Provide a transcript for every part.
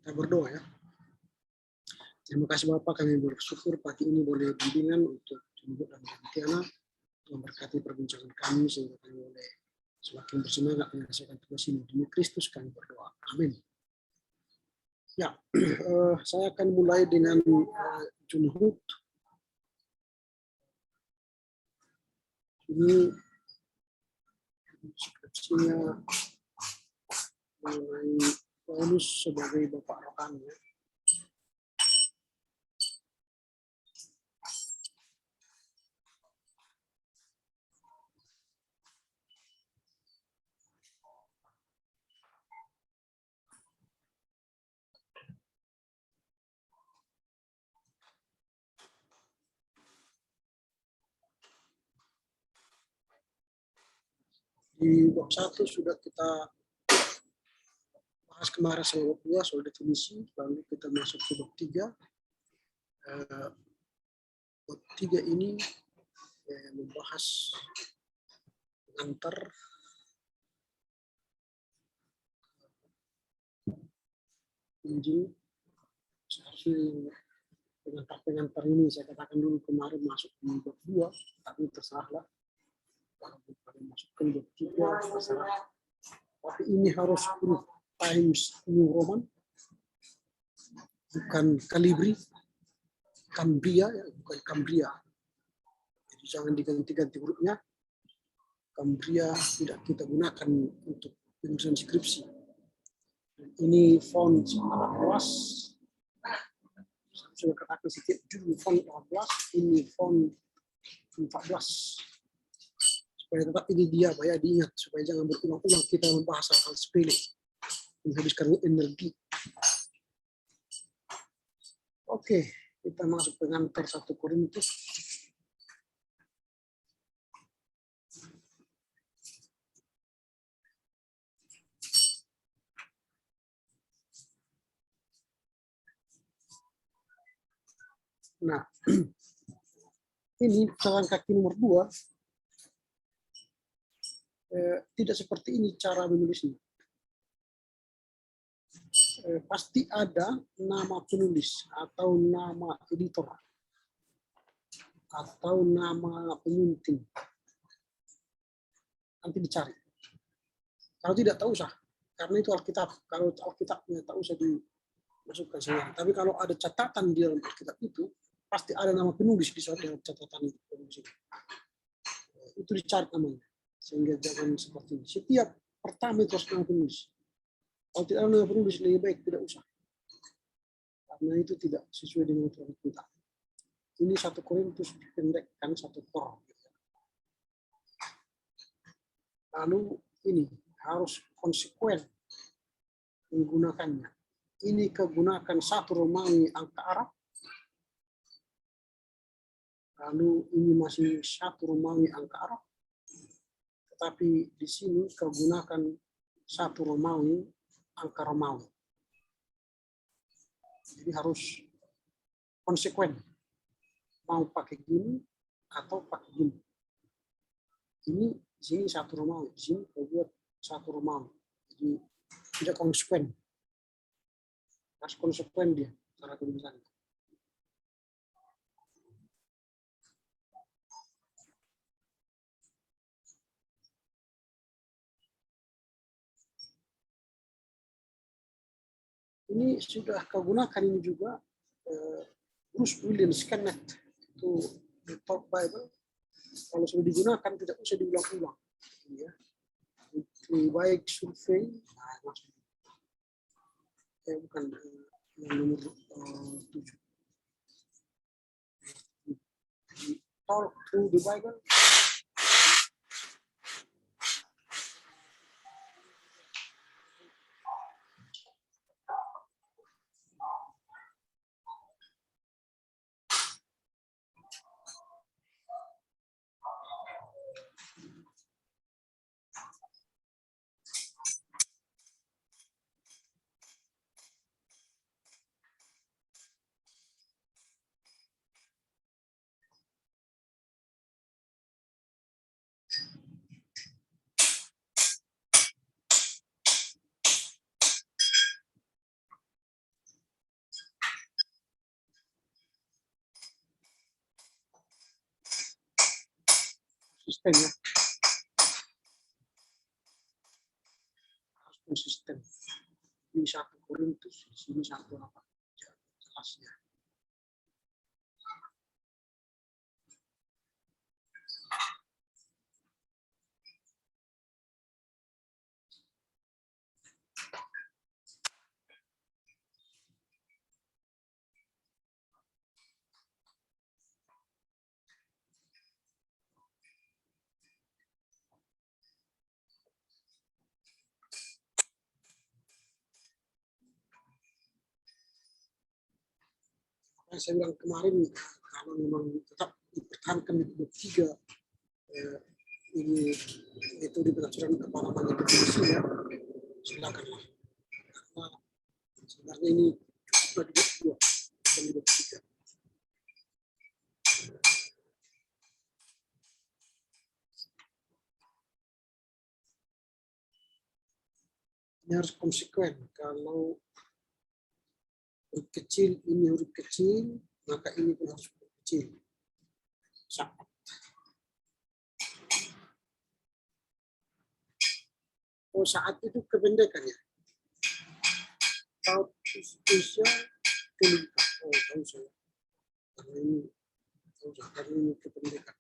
Kita berdoa ya. Terima kasih Bapak, kami bersyukur pagi ini boleh bimbingan untuk jemput dan Tiana. Tuhan berkati perbincangan kami sehingga kami boleh semakin bersemangat menyelesaikan tugas ini. Demi Kristus kami berdoa. Amin. Ya, saya akan mulai dengan Junhut. Ini skripsinya mengenai Paulus sebagai bapak rohani. Di bab 1 sudah kita bahas kemarin sama bab 2 soal definisi, lalu kita masuk ke bab 3. Bab 3 ini membahas pengantar Injil. Seharusnya pengantar ini saya katakan dulu kemarin masuk di bab 2, tapi terserahlah. Kalau masuk ke bab 3 terserah. Tapi ini harus huruf Times New Roman, bukan Calibri, Cambria, ya, bukan Cambria. Jadi jangan diganti-ganti hurufnya. Cambria tidak kita gunakan untuk penulisan skripsi. Ini font 18. Saya sudah katakan setiap judul font 18, ini font 14. Supaya tetap ini dia, ya diingat, supaya jangan berulang-ulang kita membahas hal-hal sepele, menghabiskan energi. Oke, kita masuk pengantar 1 Korintus. Nah, ini jalan kaki nomor 2. Tidak seperti ini cara menulisnya. Pasti ada nama penulis atau nama editor atau nama penyunting. Nanti dicari. Kalau tidak tahu usah, karena itu Alkitab. Kalau Alkitabnya tak usah dimasukkan semua. Tapi kalau ada catatan di dalam Alkitab itu, pasti ada nama penulis di suatu catatan itu. Itu dicari namanya. Sehingga jangan seperti ini. Setiap pertama itu harus nama penulis. Kalau tidak ada nama penulis, lebih baik tidak usah. Karena itu tidak sesuai dengan aturan kita. Ini 1 Korintus dipendekkan 1 Kor. Lalu ini harus konsekuen menggunakannya. Ini kegunakan 1 Romawi angka Arab. Lalu ini masih 1 Romawi angka Arab. Tetapi di sini kegunakan 1 Romawi angka Romawi. Jadi harus konsekuen. Mau pakai gini atau pakai gini. Ini di sini 1 Romawi, di sini buat 1 Romawi. Jadi tidak konsekuen. Harus konsekuen dia cara tulisannya. Ini sudah kegunakan ini juga Bruce Williams Kenneth itu The Talk Bible. Kalau sudah digunakan tidak usah diulang-ulang. Ya. Lebih baik survei, bukan yang nomor 7. Talk through the Bible. konsisten ya. Harus konsisten. Ini 1 Korintus, di sini 1 apa? Jelasnya. Yang saya bilang kemarin, kalau memang tetap dipertahankan di bab 3 ini itu di penafsiran apa namanya definisi ya, silakanlah. Karena sebenarnya ini sudah di bab 2 dan di bab 3. Ini harus konsekuen. Kalau huruf kecil, ini huruf kecil, maka ini pun harus huruf kecil. Saat. Oh, saat itu kependekannya. Saat Indonesia kelimpa. Oh, tahu saya. Karena ini kependekan.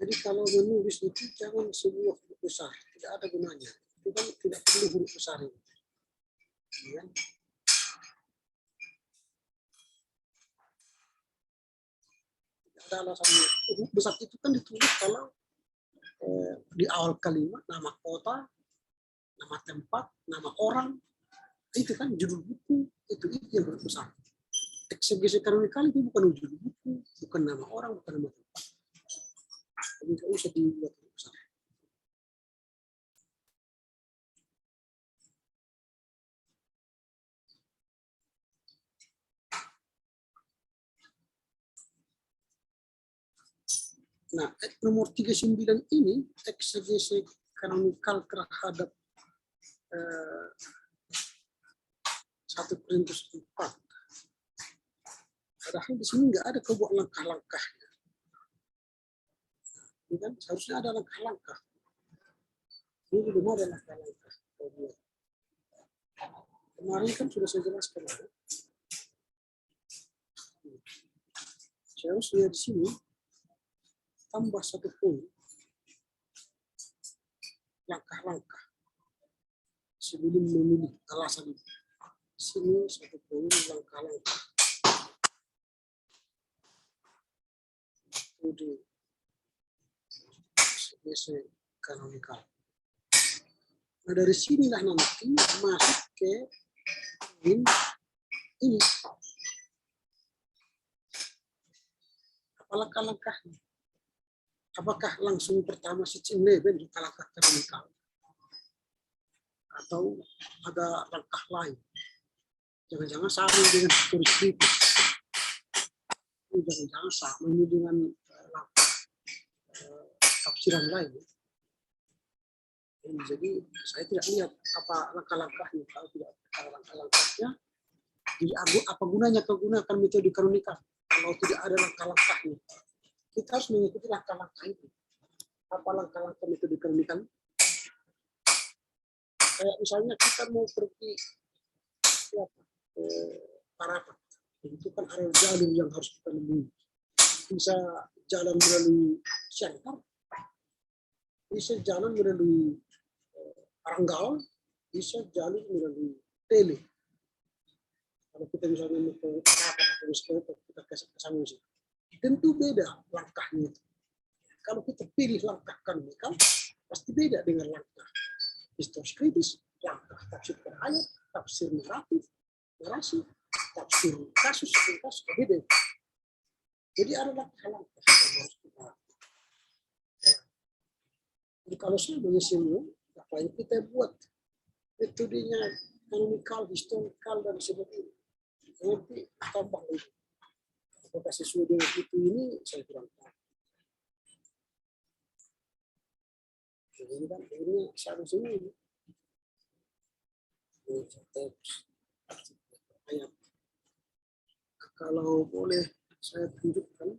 Jadi kalau menulis itu jangan sebuah huruf besar, tidak ada gunanya. Itu kan tidak perlu huruf besar ini. Ya. Tidak ada alasannya. Huruf besar itu kan ditulis kalau di awal kalimat nama kota, nama tempat, nama orang, itu kan judul buku, itu yang huruf besar. Eksegesi kanonikal itu bukan judul buku, bukan nama orang, bukan nama tempat. Jadi nggak usah dibuat huruf besar. Nah, nomor 39 ini eksegesi kanonikal terhadap 1 Korintus 4. Padahal di sini nggak ada kebuat langkah-langkahnya. Ini kan seharusnya ada langkah-langkah. Ini belum ada langkah-langkah. Kemarin kan sudah saya jelaskan. Seharusnya di sini tambah 1 poin. Langkah-langkah. Sebelum memilih alasan itu. Sini 1 poin langkah-langkah. Di eksegesi kanonikal. Nah, dari sinilah nanti masuk ke poin ini. Apa langkah-langkahnya? Apakah langsung pertama si Cineben langkah kanonikal? Atau ada langkah lain? Jangan-jangan sama dengan historis. Jangan-jangan sama ini dengan langkah tafsiran lain. Jadi saya tidak lihat apa langkah-langkahnya. Kalau tidak ada langkah-langkahnya, jadi apa gunanya menggunakan metode kanonikal kalau tidak ada langkah-langkahnya? Kita harus mengikuti langkah-langkah itu. Apa langkah-langkah metode kanonikal? Kayak misalnya kita mau pergi siapa? Parapat. Itu kan area jalur yang harus kita lalui. Bisa jalan melalui Siantar, bisa jalan melalui Aranggal, bisa jalan melalui Tele. Kalau kita misalnya mau ke Parapat atau kita ke Samosir, tentu beda langkahnya. Kalau kita pilih langkah kanonical, pasti beda dengan langkah historis kritis, langkah tafsir ayat, tafsir naratif, narasi, tafsir kasus beda. Jadi ada langkah-langkah yang harus kita. Jadi kalau saya menyesuaikan apa yang kita buat metodenya kanonical, historical dan sebagainya, nanti tambah lagi. Apakah sesuai dengan itu ini saya kurang tahu. Ini kan ini seharusnya ini. Kalau boleh saya tunjukkan,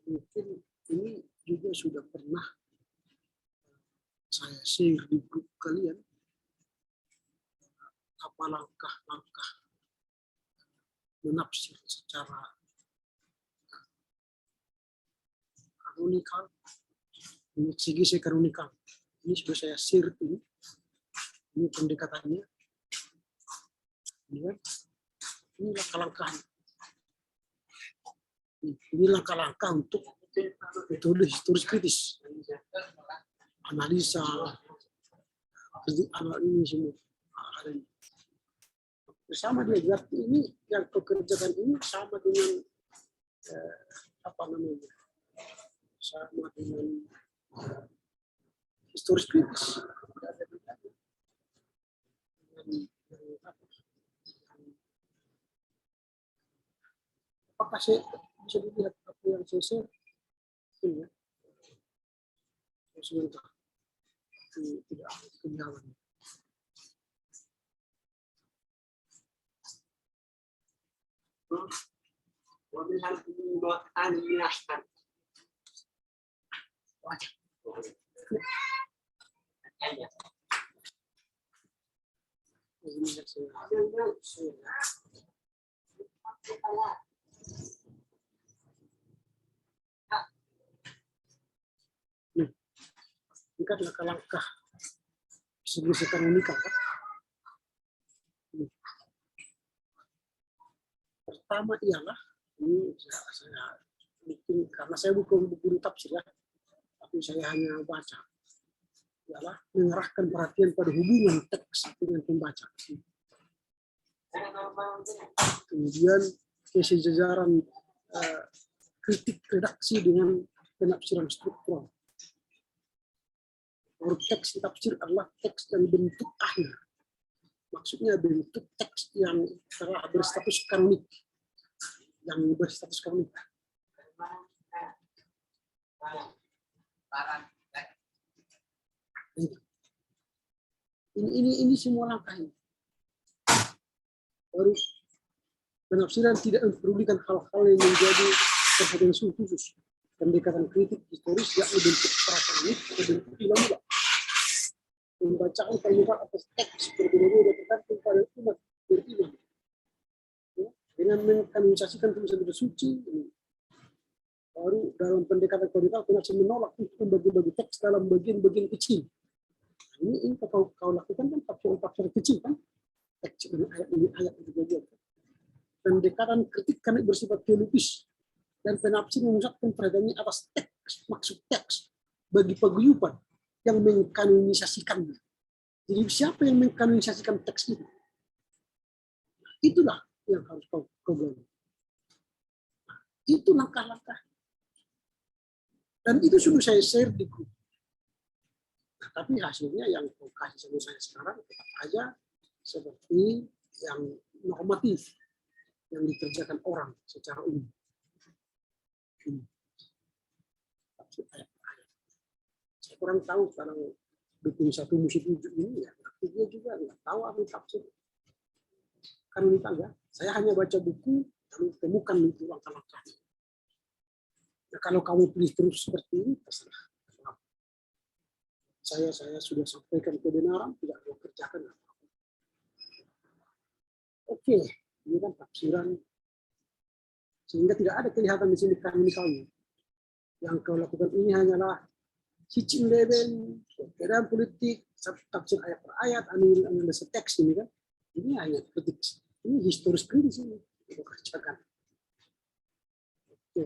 mungkin ini juga sudah pernah saya share di grup kalian, apa langkah-langkah menafsir secara kanonikal, eksegese kanonikal. Ini sudah saya share ini pendekatannya. Ini langkah-langkahnya. Ini langkah-langkah untuk metode historis kritis, analisa, ini semua. Bersama dia, berarti ini yang pekerjaan ini sama dengan apa namanya? Sama dengan historis kritis. Apakah saya bisa dilihat apa yang saya share? Ini ya. Sebentar. Tidak kenyawaan. Ini kan langkah-langkah sebesar unik kan? Pertama ialah ini saya bikin karena saya bukan guru tafsir ya, tapi saya hanya baca. Ialah mengarahkan perhatian pada hubungan teks dengan pembaca. Kemudian kesejajaran kritik redaksi dengan penafsiran struktural. Teks tafsir adalah teks dan bentuk akhir. Maksudnya bentuk teks yang telah berstatus kanonik. Yang berstatus kanonik. Ini semua langkah ini. Baru penafsiran tidak memperdulikan hal-hal yang menjadi perhatian khusus. Pendekatan kritik historis yakni bentuk prakronik atau bentuk ilmu. Pembacaan permukaan atas teks berbeda-beda tergantung pada umat beriman. Dengan mengkanonisasikan tulisan suci, baru dalam pendekatan kodikal penafsir menolak untuk membagi-bagi teks dalam bagian-bagian kecil. Ini kau lakukan kan tafsir kecil kan, teks ini ayat itu bagian. Pendekatan kritik kan bersifat teologis dan penafsir memusatkan perhatiannya atas teks, maksud teks bagi paguyuban yang mengkanonisasikannya. Jadi siapa yang mengkanonisasikan teks itu? Itulah yang harus kau gali. Itu langkah-langkah. Dan itu sudah saya share di grup. Nah, tapi hasilnya yang kau kasih sama saya sekarang tetap aja seperti yang normatif yang dikerjakan orang secara umum. Saya kurang tahu kalau bikin satu musik wujud ini ya, tapi dia juga nggak tahu apa tafsir. Kan ini ya, saya hanya baca buku lalu temukan itu langkah-langkah. Nah, kalau kamu pilih terus seperti ini, terserah. Saya sudah sampaikan kebenaran, tidak mau kerjakan apa-apa. Oke, ini kan tafsiran sehingga tidak ada kelihatan di sini kanonikalnya. Yang kau lakukan ini hanyalah cicing leben, perbedaan politik, tafsir ayat per ayat, analisis teks ini kan. Ini ayat politik. Ini historis di sini. Kita kerjakan. Oke,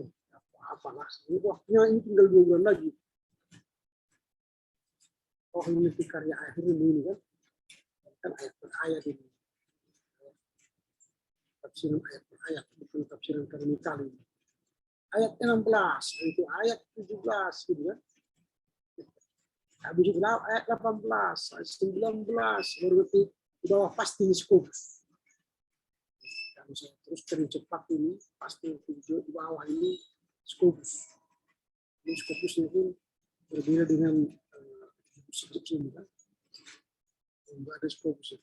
apalah. Ini waktunya ini tinggal 2 bulan lagi. Oh, ini karya akhir ini kan. Kan ayat per ayat ini. Tafsiran ayat per ayat, bukan tafsiran kanonikal ini. Ayat 16, itu ayat 17 gitu kan. Habis itu ayat 18, ayat 19 baru di bawah pasti Skopus. Kalau saya terus cepat ini pasti video di bawah ini Skopus. Ini Skopus itu berbeda dengan skripsi ini kan. Enggak ada Skopus.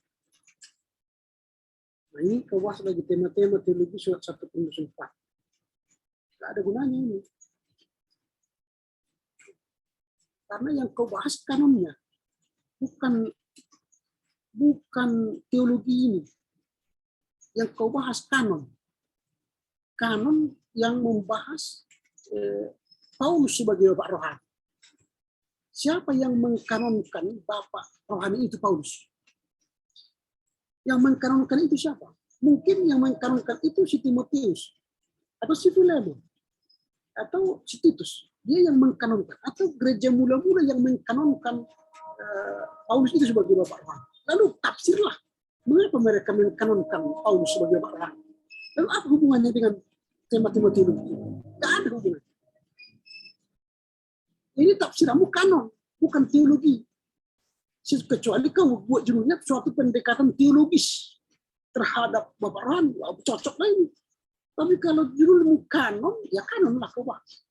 Nah ini kau bahas lagi tema-tema teologi surat 1-4. Tidak ada gunanya ini. Karena yang kau bahas kanonnya, bukan teologi ini. Yang kau bahas kanon. Kanon yang membahas Paulus sebagai bapak rohani. Siapa yang mengkanonkan bapak rohani itu Paulus? Yang mengkanonkan itu siapa? Mungkin yang mengkanonkan itu si Timotius atau si Filemon atau si Titus. Dia yang mengkanonkan atau gereja mula-mula yang mengkanonkan Paulus itu sebagai bapak rohani. Lalu tafsirlah mengapa mereka mengkanonkan Paulus sebagai bapak rohani. Lalu apa hubungannya dengan tema-tema teologi? Tidak ada hubungan. Ini tafsirmu kanon, bukan teologi. Kecuali kau buat judulnya suatu pendekatan teologis terhadap bapak rohani, cocok lah ini. Tapi kalau judulmu kanon, ya kanon lah kau bahas.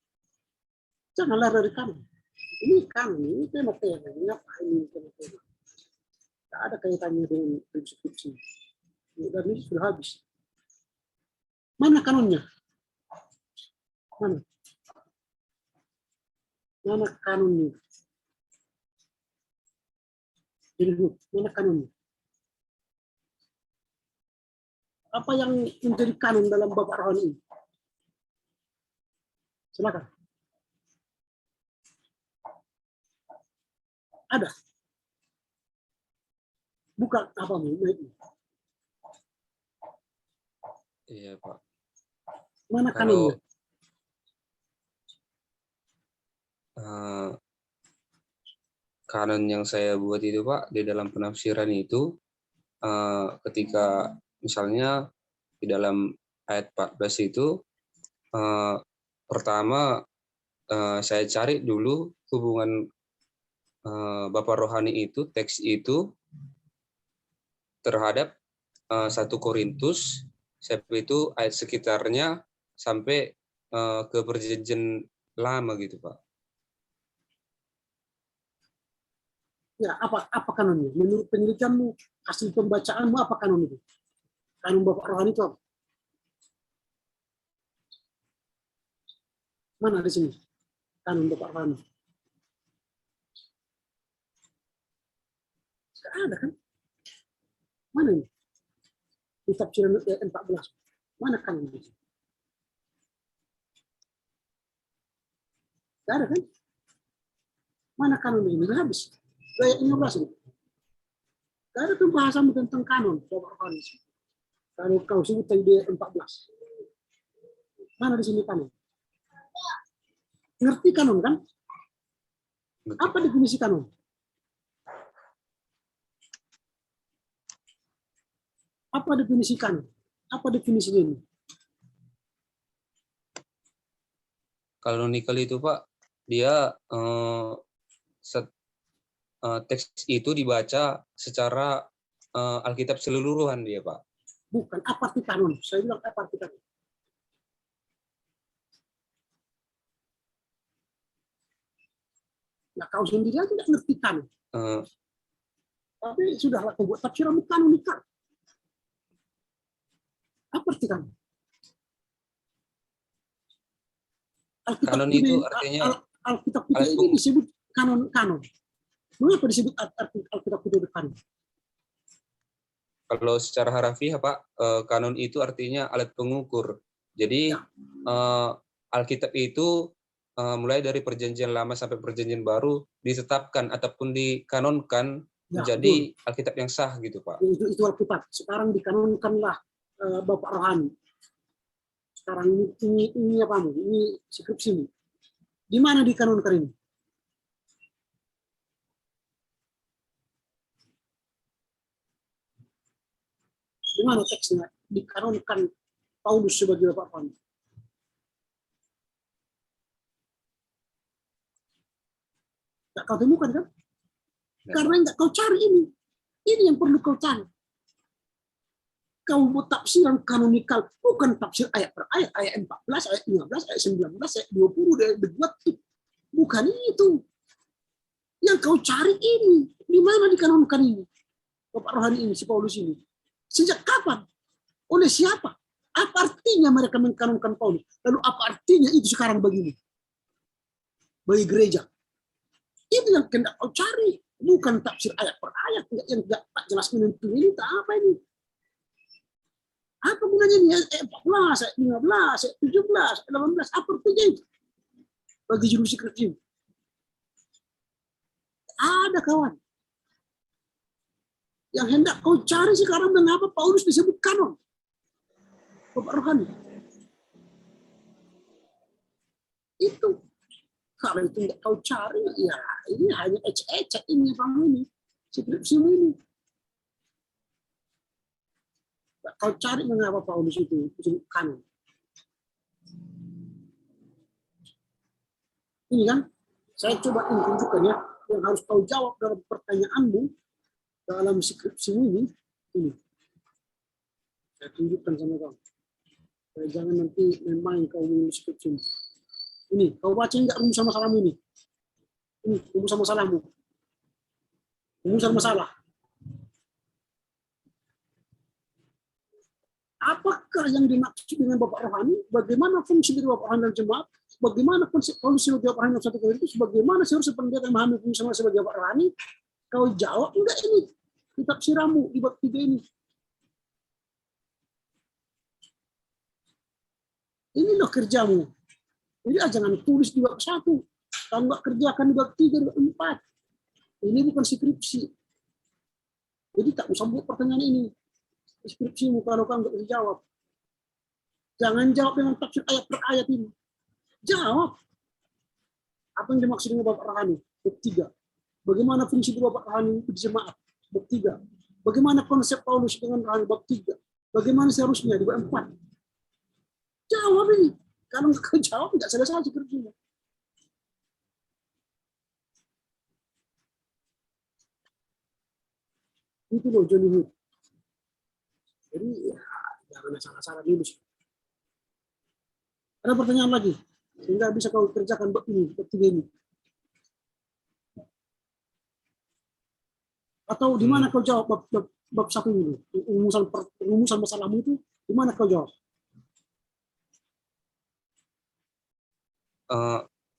Janganlah dari kanon. Ini kanon, ini tema-tema. Ini apa ini tema-tema? Tidak ada kaitannya dengan skripsi. Dan ini sudah habis. Mana kanonnya? Mana? Mana kanonnya? Jadi, mana kanonnya? Apa yang menjadi kanon dalam bapak rohani ini? Silakan. Ada. Buka apa ini? Iya, Pak. Mana Kalau kanonnya? kanon yang saya buat itu, Pak, di dalam penafsiran itu ketika misalnya di dalam ayat 14 itu pertama saya cari dulu hubungan Bapak rohani itu, teks itu terhadap 1 Korintus, itu ayat sekitarnya sampai ke perjanjian lama gitu, Pak. Ya, apa kanonnya? Menurut penelitianmu, hasil pembacaanmu apa kanon itu? Kanon bapak rohani itu apa? Mana di sini? Kanon bapak rohani. Tidak ada kan? Mana ini? Di tafsiran ayat 14. Mana kanon itu? Tidak ada kan? Mana kanon ini? Habis. Ayat 15 ini. Tidak ada pembahasan tentang kanon bapak rohani. Kalau kau sebut tadi 14. Mana di sini kanon? Ngerti kanon kan? Apa definisi kanon? Apa definisi kanon? Apa definisinya ini? Kanonikal itu, Pak, dia teks itu dibaca secara Alkitab seluruhan dia, Pak. Bukan, apa arti kanon? Saya bilang apa arti kanon? Nah, kau sendiri aja tidak ngerti kanon. Tapi sudahlah kau buat tafsiranmu kanonikal. Apa arti kanon? Kanon itu artinya Alkitab kita ini disebut kanon. Mengapa disebut Alkitab kita kanon? Kalau secara harafiah Pak, kanon itu artinya alat pengukur. Jadi Alkitab itu mulai dari Perjanjian Lama sampai Perjanjian Baru ditetapkan ataupun dikanonkan menjadi Alkitab yang sah gitu Pak. Itu Alkitab. Sekarang dikanonkanlah Bapak Rohani. Sekarang ini apa? Ini skripsimu. Di mana dikanonkan ini? Di mana teksnya dikanonkan Paulus sebagai Bapak Rohani? Tidak kau temukan kan? Karena enggak kau cari ini. Ini yang perlu kau cari. Kau buat tafsiran kanonikal, bukan tafsir ayat per ayat, ayat 14, ayat 15, ayat 19, ayat 20, ayat 20. Bukan itu. Yang kau cari ini. Di mana dikanonkan ini? Bapak Rohani ini, si Paulus ini. Sejak kapan? Oleh siapa? Apa artinya mereka mengkanonkan Paulus? Lalu apa artinya itu sekarang begini? Bagi gereja. Itu yang hendak kau cari. Bukan tafsir ayat per ayat. Yang tidak jelas menentu ini. Tak apa ini. Apa gunanya ini? Ayat 14, ayat 15, ayat 17, ayat 18. Apa artinya itu? Bagi juru skripsi. Ada kawan. Yang hendak kau cari sekarang mengapa Paulus disebut kanon. Bapak Rohani. Itu. Kalau itu tidak kau cari, ya ini hanya ecek-ecek ini bang ini. Skripsimu ini. Kau cari mengapa Paulus itu disebut kanon. Ini kan, saya coba ini tunjukkan ya, yang harus kau jawab dalam pertanyaanmu dalam skripsimu ini. Saya tunjukkan sama kau. Jangan nanti main kau menulis skripsimu. Ini, kau baca enggak rumusan masalahmu ini? Ini, rumusan masalahmu. Rumusan masalah. Apakah yang dimaksud dengan Bapak Rohani? Bagaimana fungsi dari Bapak Rohani dalam jemaat? Bagaimana konsep Paulus sebagai Bapak Rohani dalam satu Korintus? Bagaimana seharusnya pendeta memahami fungsi sebagai Bapak Rohani? Kau jawab enggak ini? Kitab siramu di bab 3 ini. Ini loh kerjamu. Jadi jangan tulis di bab 1. Kalau enggak kerjakan di bab 3, di bab 4. Ini bukan skripsi. Jadi tak usah buat pertanyaan ini. Skripsimu kalau kamu nggak bisa jawab. Jangan jawab dengan tafsir ayat per ayat ini. Jawab. Apa yang dimaksud dengan Bapak Rohani? Bab 3. Bagaimana fungsi Bapak Rohani di jemaat? Bab 3. Bagaimana konsep Paulus dengan Rohani? Bab 3. Bagaimana seharusnya di bab 4? Jawab ini. Kalau nggak jawab, nggak selesai skripsinya. Itu loh Johnny Hood. Jadi ya, jangan salah-salah lulus. Ada pertanyaan lagi? Sehingga bisa kau kerjakan bab ini, bab 3 ini. Atau di mana kau jawab bab 1 ini? Rumusan masalahmu itu, di mana kau jawab?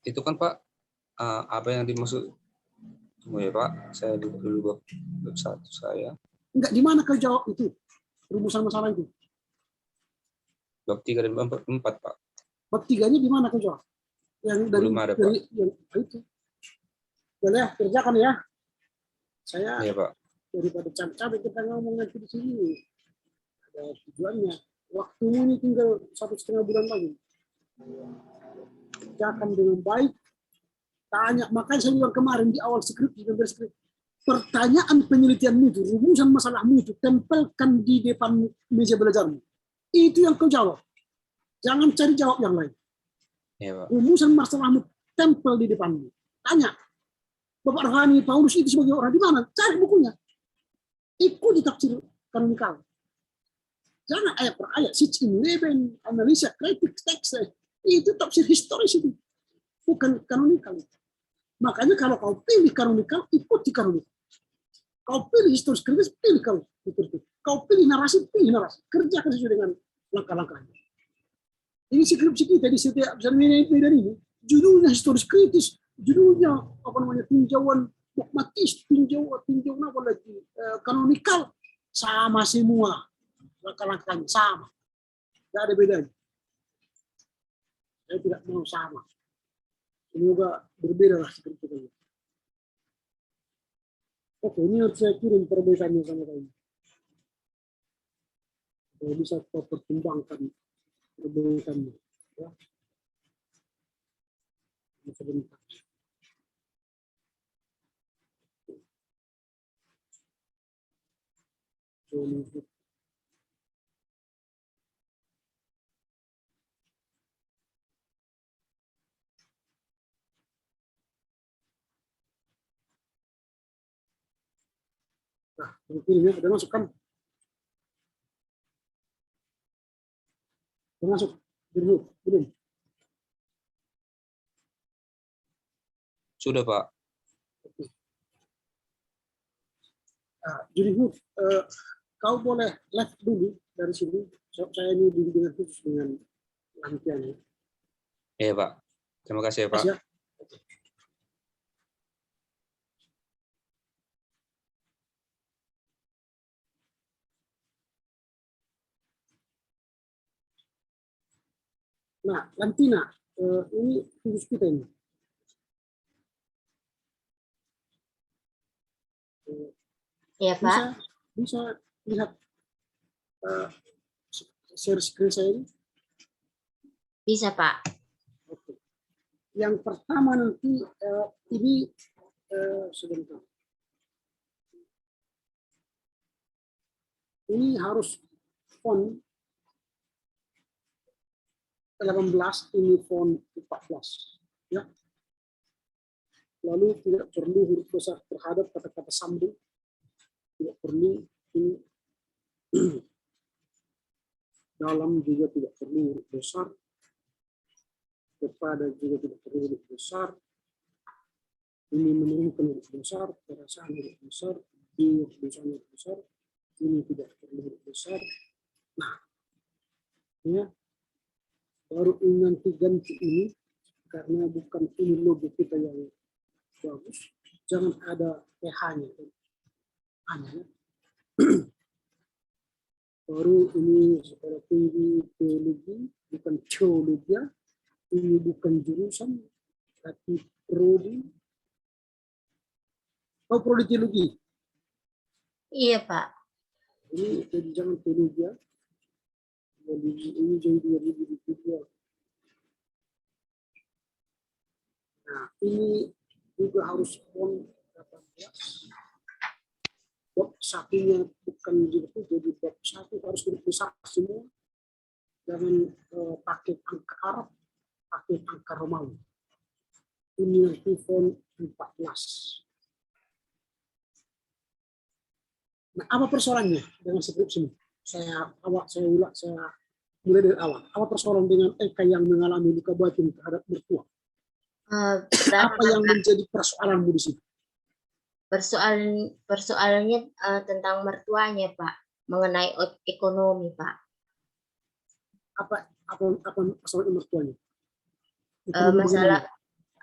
Itu kan Pak, apa yang dimaksud? Tunggu ya Pak, saya dulu bab 1 saya. Enggak, di mana kau jawab itu? Rumusan masalah itu. Bab 3 dan bab 4, Pak. Bab 3-nya di mana kau jawab? Yang dari yang itu. Boleh kerjakan ya. Saya iya, Pak. Daripada capek-capek kita ngomong nanti di sini. Ada tujuannya. Waktumu ini tinggal 1,5 bulan lagi. Kerjakan dengan baik. Tanya, makanya saya bilang kemarin di awal skripsi, pertanyaan penelitianmu itu, rumusan masalahmu itu, tempelkan di depan meja belajarmu. Itu yang kau jawab. Jangan cari jawab yang lain. Ya, Pak. Rumusan masalahmu tempel di depanmu. Tanya, Bapak Rohani Paulus itu sebagai orang di mana? Cari bukunya. Ikuti tafsir kanonikal. Jangan ayat per ayat, sitch in leben, analisa, kritik, teks. Itu tafsir historis itu. Bukan kanonikal. Makanya kalau kau pilih kanonikal, ikuti kanonikal. Kau pilih historis kritis, pilih kau. Kau pilih narasi, pilih narasi. Kerjakan sesuai dengan langkah-langkahnya. Ini skripsi kita di setiap medan ini, judulnya historis kritis, judulnya apa namanya tinjauan dogmatis, tinjauan apa lagi kanonikal. sama semua, langkah-langkahnya sama, tidak ada bedanya. Saya tidak mau sama, semoga berbeda lah seperti itu. Oke, ini harus saya kirim perbedaan sama kamu. Saya bisa kau pertimbangkan perbedaannya. Ya. Sebentar. Nah, ini ada masuk kan? Udah masuk? Belum? Sudah, Pak. Nah, jadi kau boleh live dulu dari sini. Saya ini bimbingan khusus dengan lantiannya. Iya, Pak. Terima kasih ya, Pak. Ya. Nah, Lantina, ini khusus kita ini. Iya, Pak. Bisa lihat share screen saya ini? Bisa, Pak. Oke. Yang pertama nanti ini sebentar. Ini harus font 18, ini font 14. Ya. Lalu tidak perlu huruf besar terhadap kata-kata sambung. Tidak perlu ini dalam juga tidak perlu huruf besar. Kepada juga tidak perlu huruf besar. Ini menurunkan huruf besar, perasaan huruf besar, huruf besar. Ini tidak perlu huruf besar. Nah, ya, baru nanti ganti ini karena bukan ini logo kita yang bagus. Jangan ada PH-nya. Hanya. Baru ini sekolah tinggi teologi, bukan teologi. Ini bukan jurusan, tapi prodi. Oh, prodi teologi. Iya, Pak. Ini jadi jangan teologi. Ini jadi 2023. Nah, ini juga harus font 18. Bab satunya bukan gitu, jadi bab satu harus besar semua. Jangan pakai angka Arab, pakai angka Romawi. Ini nanti font 14. Nah, apa persoalannya dengan skripsi ini? Saya mulai dari awal. Apa persoalan dengan Eka yang mengalami luka batin terhadap mertua? Apa yang menjadi persoalanmu di sini? Persoalannya tentang mertuanya, Pak, mengenai ekonomi, Pak. Apa persoalan mertuanya?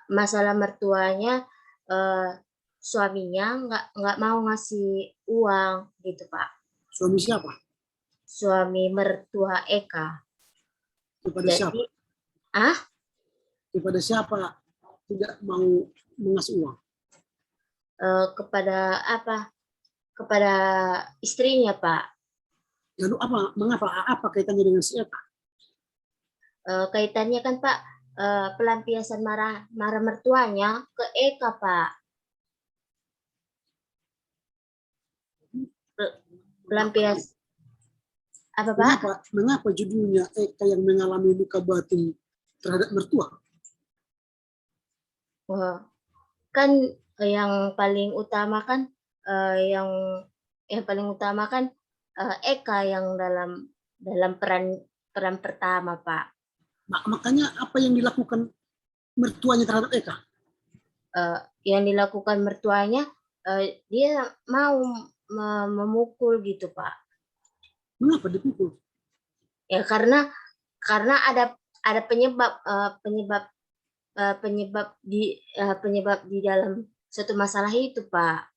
Masalah mertuanya, suaminya nggak mau ngasih uang gitu, Pak. Suami siapa? Suami mertua Eka. Kepada siapa? Kepada siapa tidak mau mengasih uang? Kepada apa? Kepada istrinya, Pak. Lalu mengapa? Apa kaitannya dengan si Eka? Kaitannya kan, Pak, pelampiasan marah mertuanya ke Eka, Pak. Pelampias apa, Pak? Mengapa judulnya Eka yang mengalami luka batin terhadap mertua? Kan yang paling utama kan Eka yang dalam peran pertama, Pak. Makanya apa yang dilakukan mertuanya terhadap Eka? Yang dilakukan mertuanya, dia mau memukul gitu, Pak. Mengapa dipukul? Ya karena ada penyebab di dalam suatu masalah itu, Pak.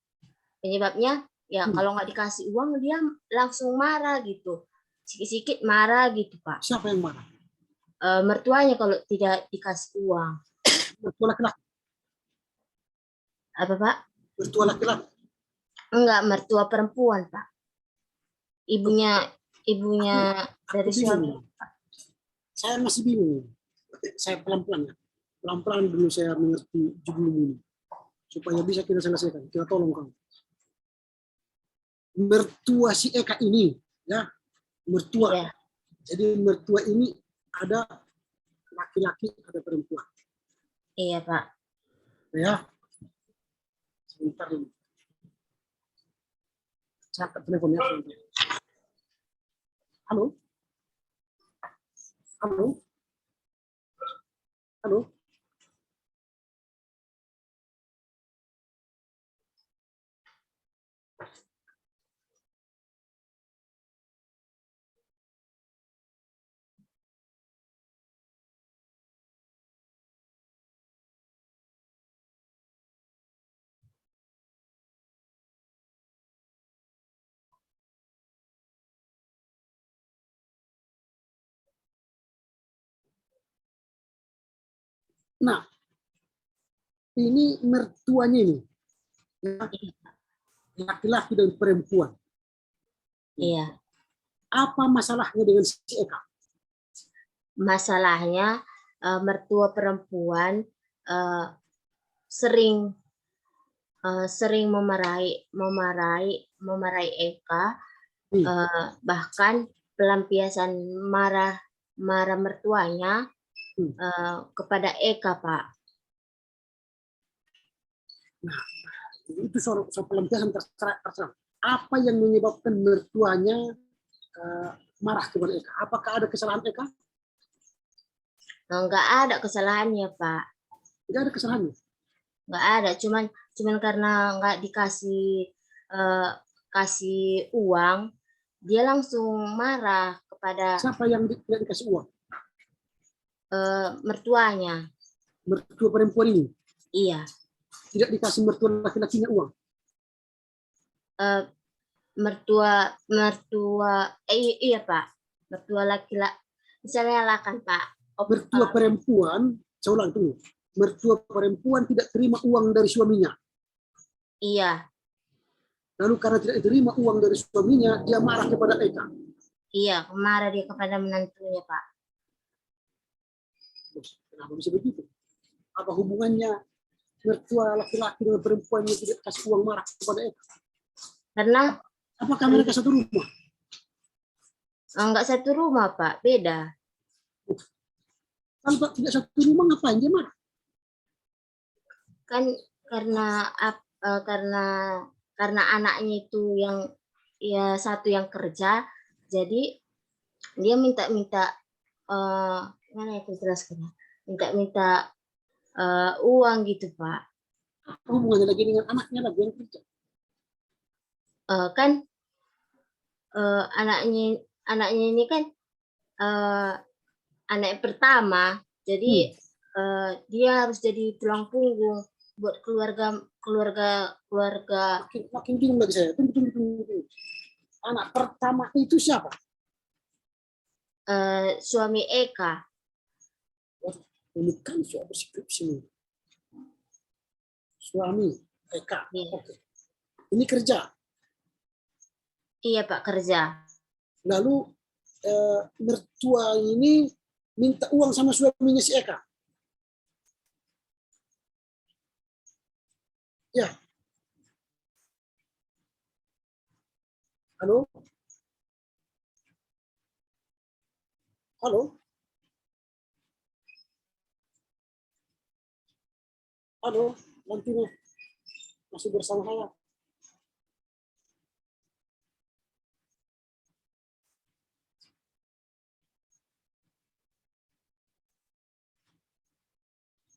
Penyebabnya Ya kalau nggak dikasih uang dia langsung marah gitu, sikit-sikit marah gitu Pak. Siapa yang marah? Mertuanya kalau tidak dikasih uang. Mertua laki-laki. Apa Pak? Mertua laki-laki. Enggak, mertua perempuan Pak. Ibunya dari Aku bingung. suami. Saya masih bingung. Saya pelan-pelan ya. Pelan-pelan dulu saya mengerti judul ini. Supaya bisa kita selesaikan. Kita tolong kamu. Mertua si Eka ini, ya, mertua. Iya. Jadi mertua ini ada laki-laki, ada perempuan. Iya Pak. Ya, sebentar ini. Catat teleponnya. Halo, halo, halo. Nah, ini mertuanya ini, ya, laki-laki dan perempuan. Iya. Apa masalahnya dengan si Eka? Masalahnya mertua perempuan sering memarahi Eka, bahkan pelampiasan marah mertuanya kepada Eka Pak. Nah, itu soal pelampiasan terserah. Apa yang menyebabkan mertuanya marah kepada Eka? Apakah ada kesalahan Eka? Enggak ada kesalahannya Pak. Tidak ada kesalahannya. Enggak ada, cuman karena enggak dikasih kasih uang, dia langsung marah kepada Siapa yang tidak dikasih uang? mertuanya. Mertua perempuan ini? Iya. Tidak dikasih mertua laki-lakinya uang? Iya Pak. Mertua laki-laki. Misalnya lah kan Pak. Mertua perempuan, saya ulang dulu. Mertua perempuan tidak terima uang dari suaminya. Iya. Lalu karena tidak diterima uang dari suaminya, dia marah kepada Eka. Iya, marah dia kepada menantunya Pak. Kenapa bisa begitu? Apa hubungannya mertua laki-laki dengan perempuan yang tidak kasih uang marah kepada Eka? Karena apakah mereka satu rumah? enggak satu rumah Pak, beda. Kalau tidak satu rumah ngapain dia marah? Kan karena anaknya itu yang ya satu yang kerja, jadi dia minta gimana itu jelaskan? Minta uang gitu Pak. Apa hubungannya lagi dengan anaknya lagi yang kerja? Kan anaknya ini kan anak pertama, jadi dia harus jadi tulang punggung buat keluarga. Makin bingung lagi saya. Tunggu. Anak pertama itu siapa? Suami Eka. Ini kan suami skripsi. Suami Eka. Iya. Oke. Ini kerja. Iya Pak, kerja. Lalu mertua ini minta uang sama suaminya si Eka. Ya. Halo? Halo? Halo? Nantinya masih bersama saya.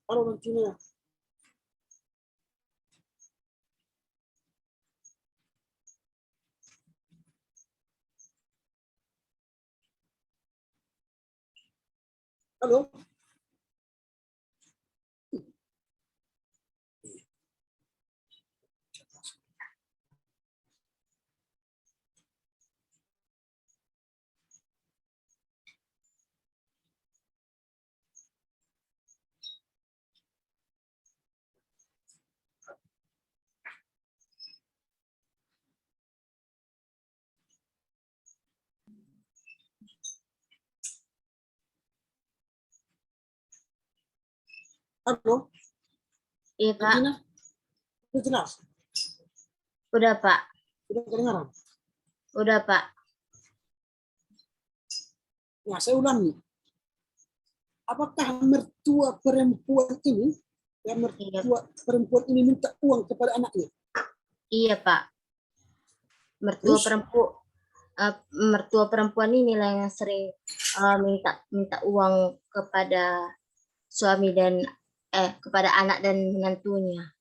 Halo nantinya. Halo? Halo, Iya Pak, Martina, sudah jelas? udah Pak, Sudah kedengaran? udah Pak. Nah, saya ulangi. Apakah mertua perempuan ini, ya Iya, mertua perempuan ini minta uang kepada anaknya? iya Pak. Mertua Terus, perempuan, mertua perempuan inilah yang sering minta uang kepada suami dan kepada anak dan menantunya.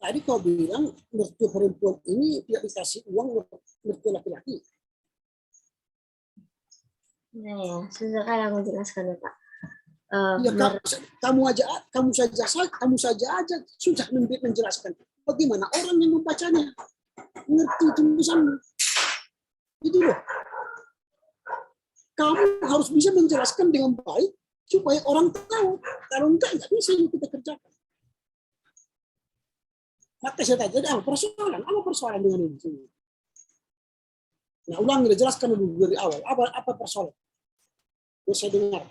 tadi kau bilang mertua perempuan ini tidak dikasih uang mertua laki-laki. Nah ya, susah kan aku jelaskan ya Pak. Ya, kamu saja aja sudah menjelaskan. Bagaimana orang yang membacanya mengerti tulisanmu? Itu loh. Kamu harus bisa menjelaskan dengan baik supaya orang tahu. Kalau enggak bisa yang kita kerjakan. Maka saya tanya, apa persoalan dengan ini? Nah, ulangi, jelaskan dulu dari awal. Apa persoalan? Terus saya dengar.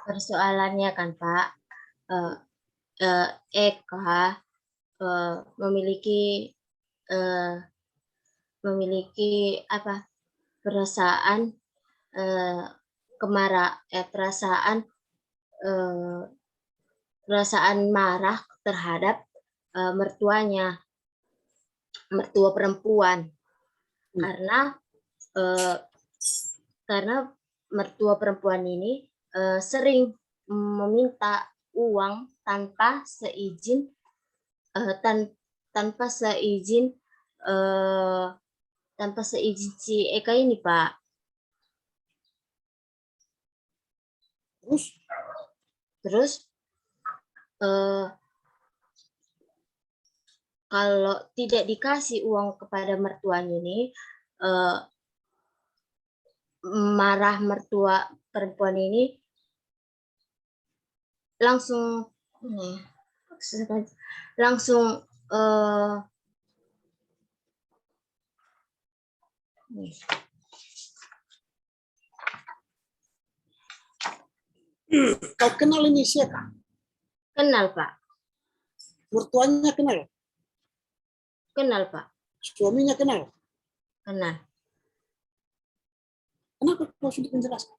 Persoalannya kan Pak, Eka memiliki apa perasaan perasaan marah terhadap mertua perempuan karena mertua perempuan ini sering meminta uang tanpa seizin si Eka ini Pak. Terus kalau tidak dikasih uang kepada mertuanya ini, marah mertua perempuan ini langsung Kau kenal ini siapa? kenal Pak. Mertuanya kenal? Kenal Pak. Suaminya kenal? Kenal. Kenapa kau sulit menjelaskan?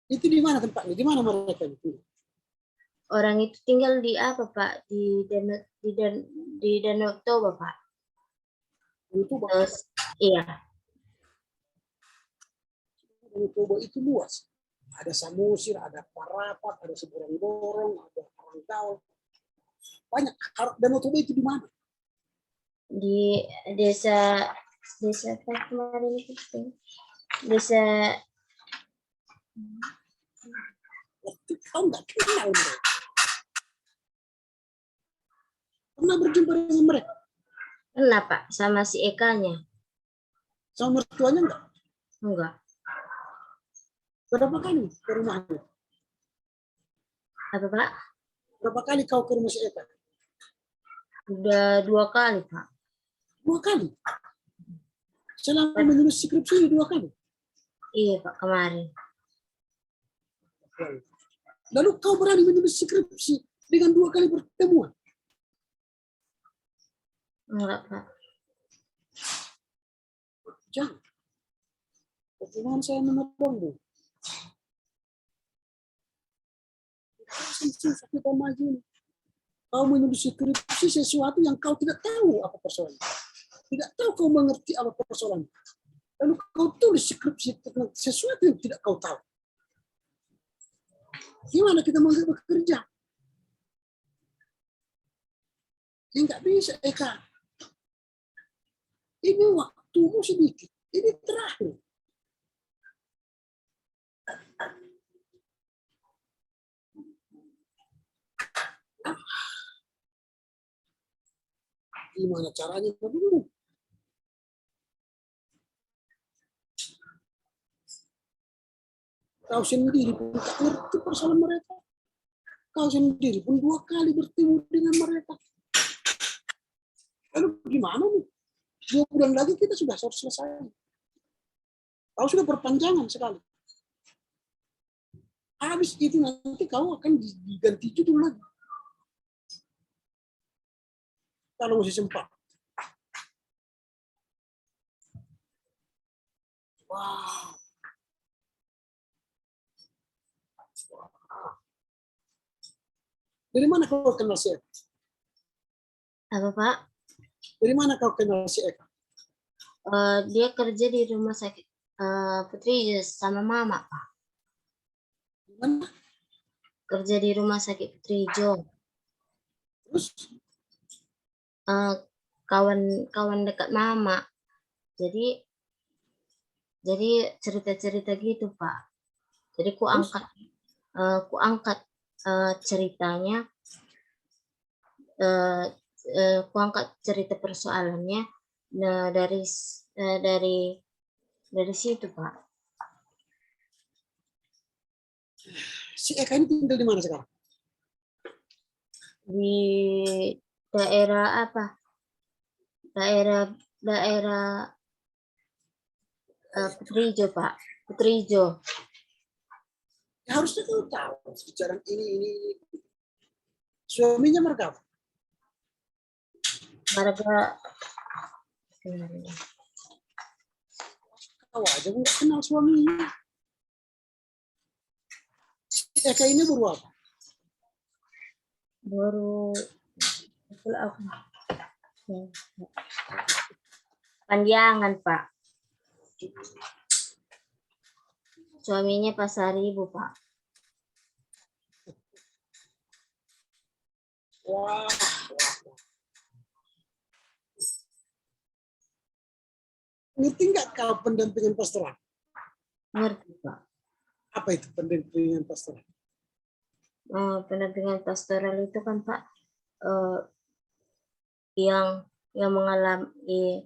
Itu di mana tempatnya? Di mana mereka itu? Orang itu tinggal di apa Pak? Di Danau Toba Pak. Terus, iya. Danau Toba itu luas. Ada Samosir, ada Parapat, ada Seberang-Borong, ada Karangkaul. Banyak. Danau Toba itu di mana? Di desa apa kemarin itu? Desa Kau nggak kenal mereka. Pernah berjumpa dengan mereka? kenal Pak sama si Ekanya? Sama mertuanya enggak? Enggak. Berapa kali ke rumahnya? Apa Pak? Berapa kali kau ke rumah si Eka? Udah 2 kali Pak. 2 kali? Selama menulis skripsi 2 kali? Iya Pak, kemarin. Lalu kau berani menulis skripsi dengan 2 kali pertemuan? Enggak Pak. Jangan. Pertemuan saya menolongmu. Susah kita maju. Kau menulis skripsi sesuatu yang kau tidak tahu apa persoalannya. Tidak tahu kau mengerti apa persoalannya. Lalu kau tulis skripsi tentang sesuatu yang tidak kau tahu. Gimana kita mau bekerja? Ya nggak bisa, Eka. Ini waktumu sedikit. Ini terakhir. Gimana caranya dulu? Kau sendiri pun tak ngerti persoalan mereka. Kau sendiri pun 2 kali bertemu dengan mereka. Lalu gimana nih? 2 bulan lagi kita sudah selesai. Kau sudah perpanjangan sekali. Habis itu nanti kau akan diganti judul lagi. Kalau masih sempat. Wow. Dari mana kau kenal si Eka? Apa Pak? Dari mana kau kenal si Eka? Dia kerja di rumah sakit Putri sama Mama Pak. Di mana? Kerja di rumah sakit Putri Jo. Terus Kawan dekat Mama. Jadi cerita-cerita gitu Pak. Jadi ku angkat ceritanya, ku angkat cerita persoalannya dari situ Pak. si Eka ini tinggal di mana sekarang? Di daerah apa? Daerah Putrijo Pak. Putrijo. Ya, harusnya kau tahu bicara ini. Suaminya mereka apa? Marga Kau aja nggak kenal suaminya. Si Eka ini baru apa? baru Panjangan Pak. Suaminya Pasar Ibu Pak. Wah. Ngerti nggak kau pendampingan pastoral? Ngerti Pak. Apa itu pendampingan pastoral? Pendampingan pastoral itu kan Pak yang mengalami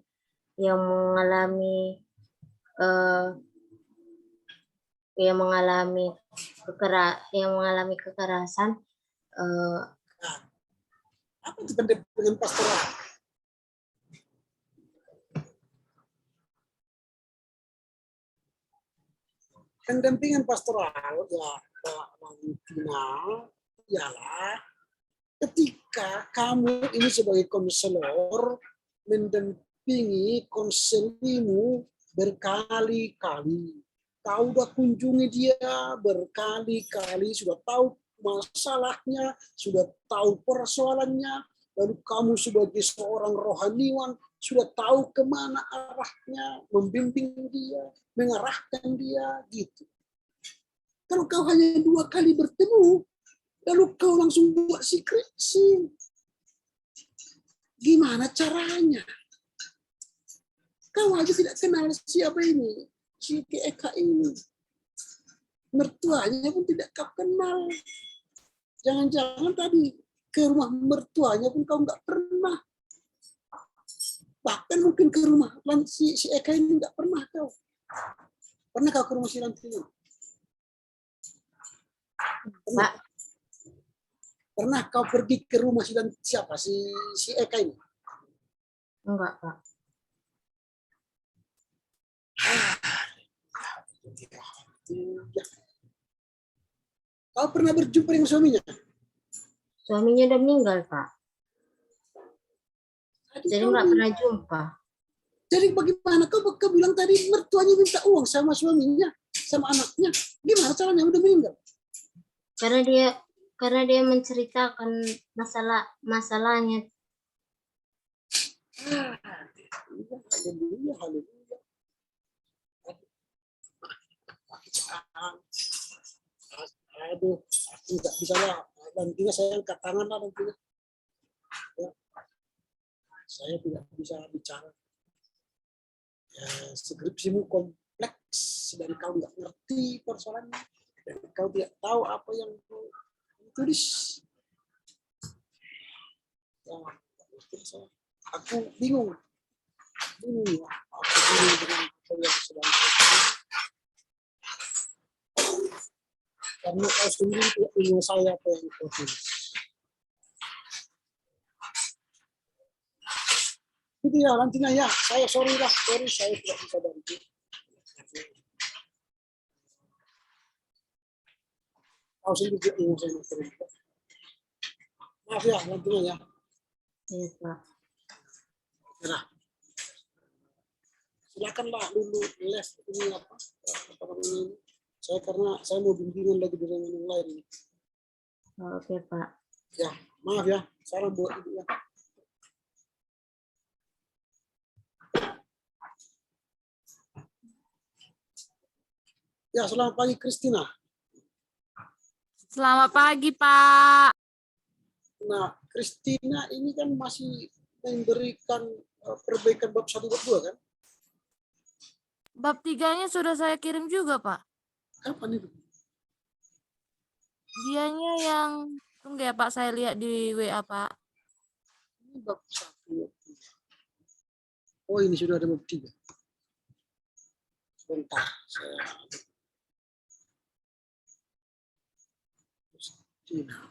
kekerasan. Apa itu pendampingan pastoral? Pendampingan pastoral ya Valentina ialah ketika kamu ini sebagai konselor mendampingi konselimu berkali-kali. Kau udah kunjungi dia berkali-kali, sudah tahu masalahnya, sudah tahu persoalannya, lalu kamu sebagai seorang rohaniwan sudah tahu kemana arahnya, membimbing dia, mengarahkan dia, gitu. Kalau kau hanya 2 kali bertemu, lalu kau langsung buat skripsi. Gimana caranya? Kau aja tidak kenal siapa ini, si Eka ini. Mertuanya pun tidak kau kenal. Jangan-jangan tadi ke rumah mertuanya pun kau nggak pernah. Bahkan mungkin ke rumah si Eka ini nggak pernah kau. Pernah kau ke rumah si Lantina? Pernah. Pernah kau pergi ke rumah siapa si Eka ini? Enggak Pak. Kau pernah berjumpa dengan suaminya? Suaminya udah meninggal Pak. Jadi nggak pernah jumpa. Jadi bagaimana kau bilang tadi mertuanya minta uang sama suaminya, sama anaknya? Gimana caranya udah meninggal? Karena dia menceritakan masalahnya. Haleluya. Aduh, aku nggak bisa lah. Nantinya saya angkat tangan lah nantinya. Ya. Saya tidak bisa bicara. Ya, skripsimu kompleks dan kau nggak ngerti persoalannya dan kau tidak tahu apa yang kau tulis. Ya, aku bingung. Aku bingung dengan apa yang sedang terjadi. Karena kau sendiri tidak bingung saya apa yang kau tulis. Itu ya nantinya ya. Sorry saya tidak bisa bantu. tahu sendiri yang saya materi. Maaf ya, lanjutnya ya. Iya, Pak. Nah, silakanlah dulu les ini apa namanya ini. Saya karena saya mau bimbingan lagi dengan yang lain ini. Oke, Pak. Ya, maaf ya. Salam buat ibu ya. Ya, selamat pagi Kristina. Selamat pagi, Pak. Nah, Kristina ini kan masih memberikan perbaikan bab 1 bab 2 kan? Bab 3-nya sudah saya kirim juga, Pak. Kapan itu? Dianya yang tunggu ya, Pak, saya lihat di WA, Pak. Ini bab 1. Oh, ini sudah ada bab 3. Sebentar, saya Kristina.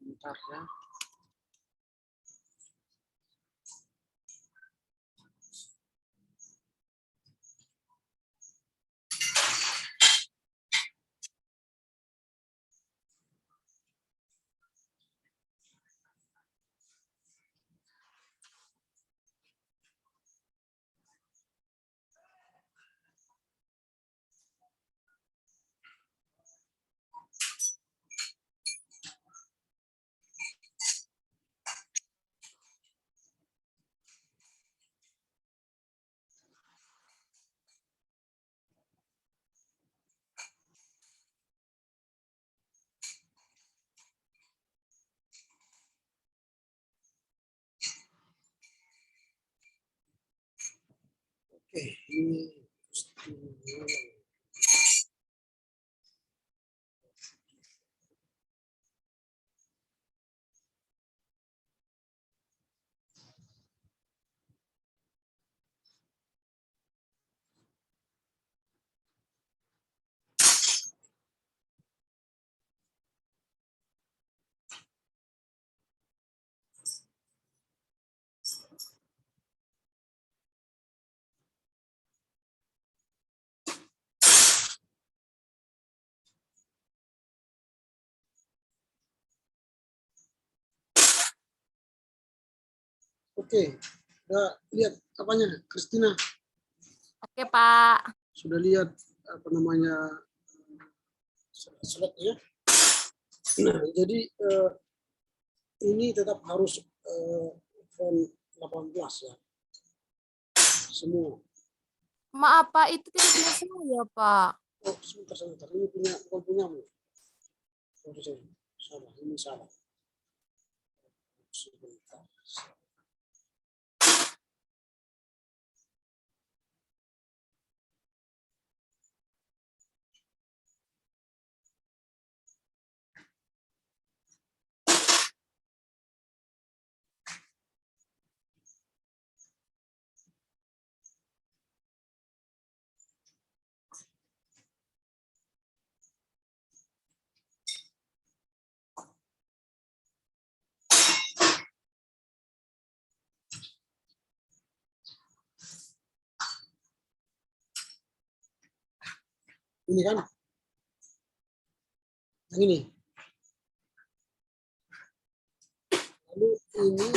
Sebentar ya. Oke, ini oke. Udah lihat apanya, Kristina? Oke, Pak. Sudah lihat apa namanya slide-nya? Nah, jadi ini tetap harus font 18 ya. Semua. Maaf, Pak, itu tidak punya saya, Pak. Oh, sebentar. Ini punya, bukan punyamu. Sorry. Salah, ini salah. Sebentar. Ini kan? Yang ini. Lalu ini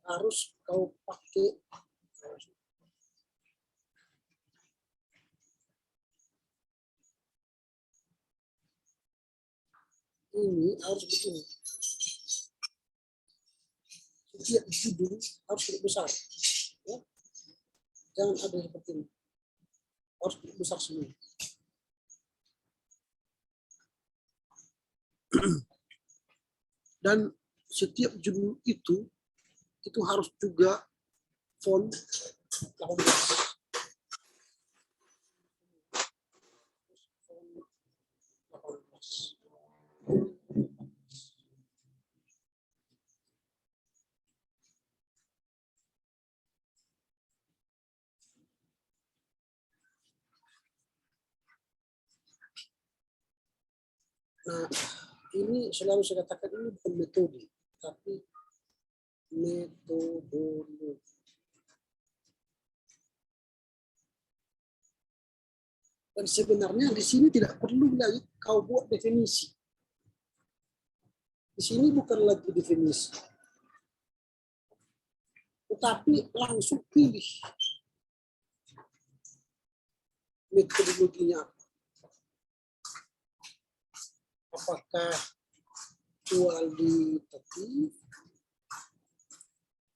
harus kau pakai ini harus begini. Setiap judul harus lebih besar. Ya. Jangan ada seperti ini. Harus lebih besar semua. Dan setiap judul itu harus juga font 18. Nah, ini selalu saya katakan ini bukan metode, tapi metodologi. Dan sebenarnya di sini tidak perlu lagi kau buat definisi. Di sini bukan lagi definisi, tetapi langsung pilih metodologinya. Apakah kualitatif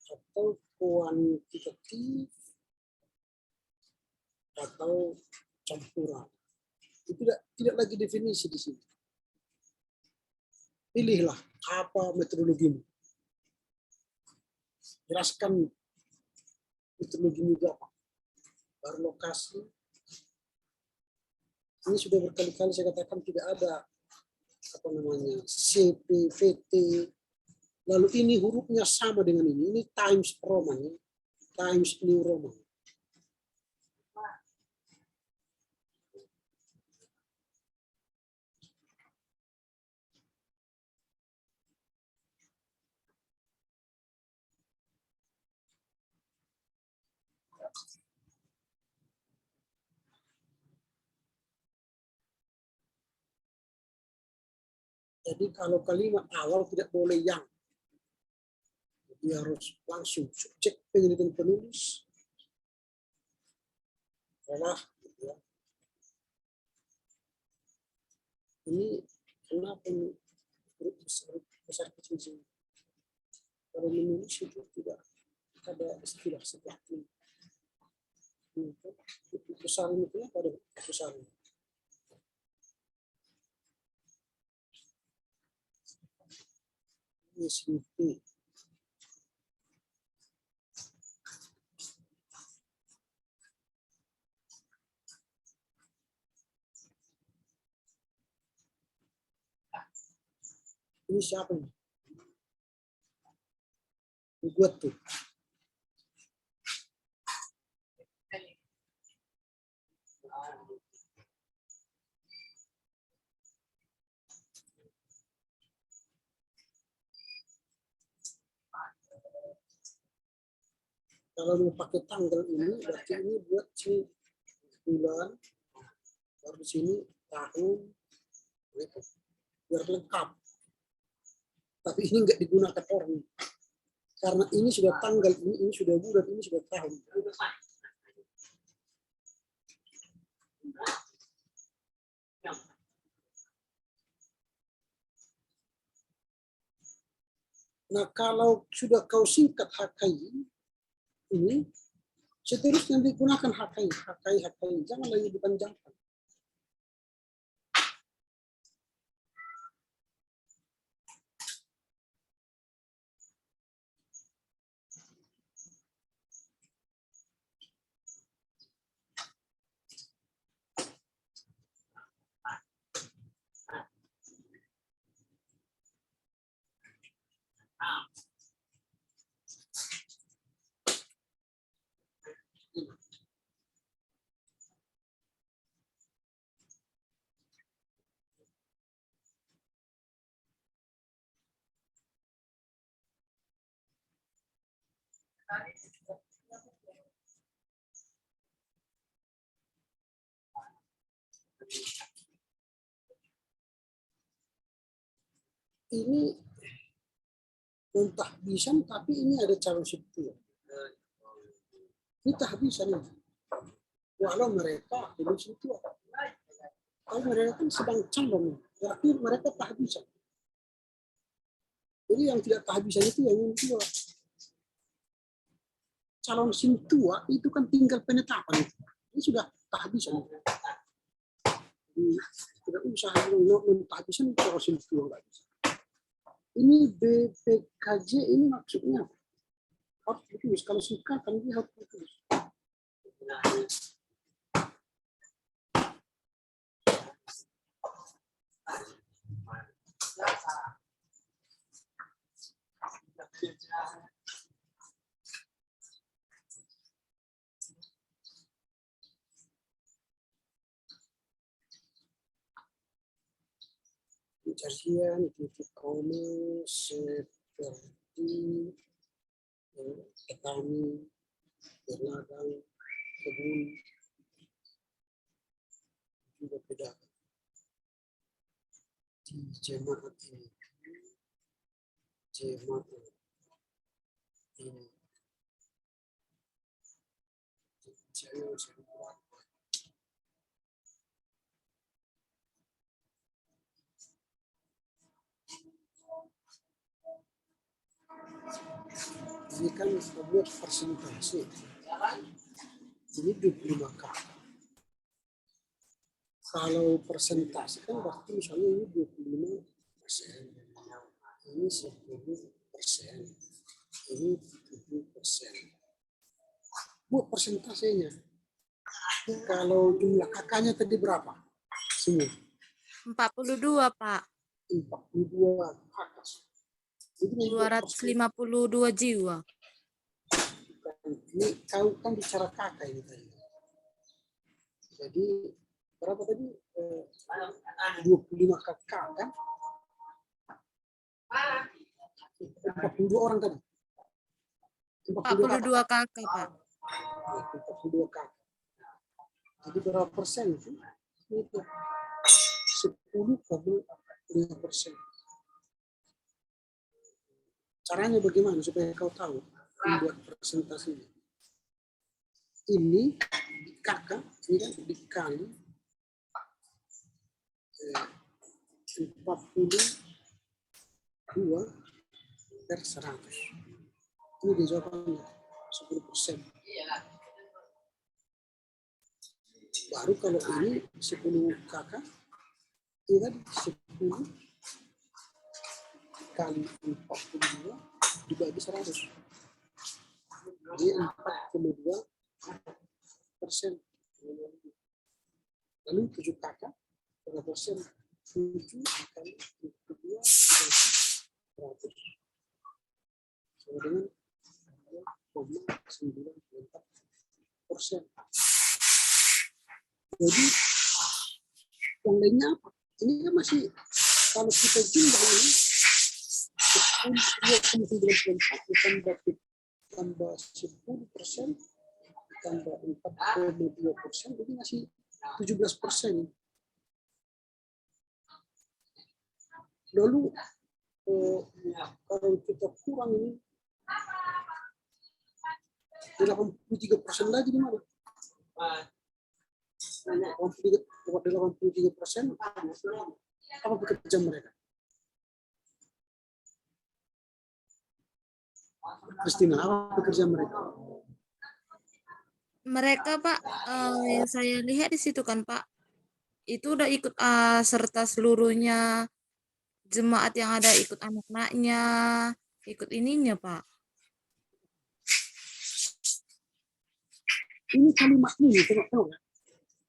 atau kuantitatif atau campuran. Itu tidak lagi definisi di sini. Pilihlah apa metodologimu. Jelaskan metodologimu apa. Baru lokasi. Ini sudah berkali-kali saya katakan tidak ada apa namanya CP, VT. Lalu ini hurufnya sama dengan ini. Ini Times Roman, ya. Times New Roman. Jadi kalau kalimat awal tidak boleh yang. Jadi harus langsung subjek penelitian penulis. Adalah, gitu ya. Ini kenapa besar kecil sih? Kalau menulis itu tidak ada istilah seperti itu. Besar ini kenapa ada besar ini? SMP. Ini siapa ini? Buat tuh. Kalau mau pakai tanggal ini, berarti ini buat sini bulan, baru di sini tahun, gitu. Biar lengkap. Tapi ini nggak digunakan orang. Karena ini sudah tanggal, ini sudah bulan, ini sudah tahun. Nah, kalau sudah kau singkat HKI, ini seterusnya digunakan HKI. Jangan lagi dipanjangkan. Ini mentahbisan, tapi ini ada calon subtil. Ini tahbisan. Walau mereka belum sentuh. Kalau mereka kan sedang calon, berarti mereka tahbisan. Jadi yang tidak tahbisan itu yang dua. Calon sintua itu kan tinggal penetapan. Ini sudah tahbisan. Tidak usah mentahbisan calon sintua nggak bisa. Ini BPKJ ini maksudnya apa? Harus ditulis. Kalau singkatan dia harus ditulis. Pencarian titik koma seperti petani, berladang, kebun, juga pedagang. Di jemaat ini, jemaat ini, saya buat. Ini kan membuat persentase. Ini 25 kakak. Kalau persentase kan berarti misalnya ini 25%. Ini 10%. Ini 7%. Buat persentasenya. Kalau jumlah kakaknya tadi berapa? Semua. 42, Pak. 42 kakak. Jadi 252 jiwa. ini kau kan bicara kakak ini tadi. Jadi berapa tadi? 25 kakak kan? 42 orang tadi. 42 kakak, Pak. 42 kakak. Jadi berapa persen itu? Itu 10,5%. Caranya bagaimana supaya kau tahu membuat presentasinya? Ini kakak ini kan dikali 42 per 100. Ini dia jawabannya 10%. Baru kalau ini 10 kakak, ini tadi 10 kali 42 dibagi 100. Jadi 4,2%. Lalu 7 kakak berapa persen? 7 kali 42 100. Sama dengan 2,94%. Jadi yang lainnya apa? Ini kan masih kalau kita jumlah ini 2,94 ditambah 10% ditambah 4,2%, jadi masih 17%. Lalu kalau kita kurang ini 83% lagi di mana? 83% apa pekerjaan mereka? Kristina, apa pekerjaan mereka? Mereka, Pak, yang saya lihat di situ kan, Pak, itu udah ikut serta seluruhnya jemaat yang ada, ikut anak-anaknya, ikut ininya, Pak. Ini kalimat ini, tengok-tengok.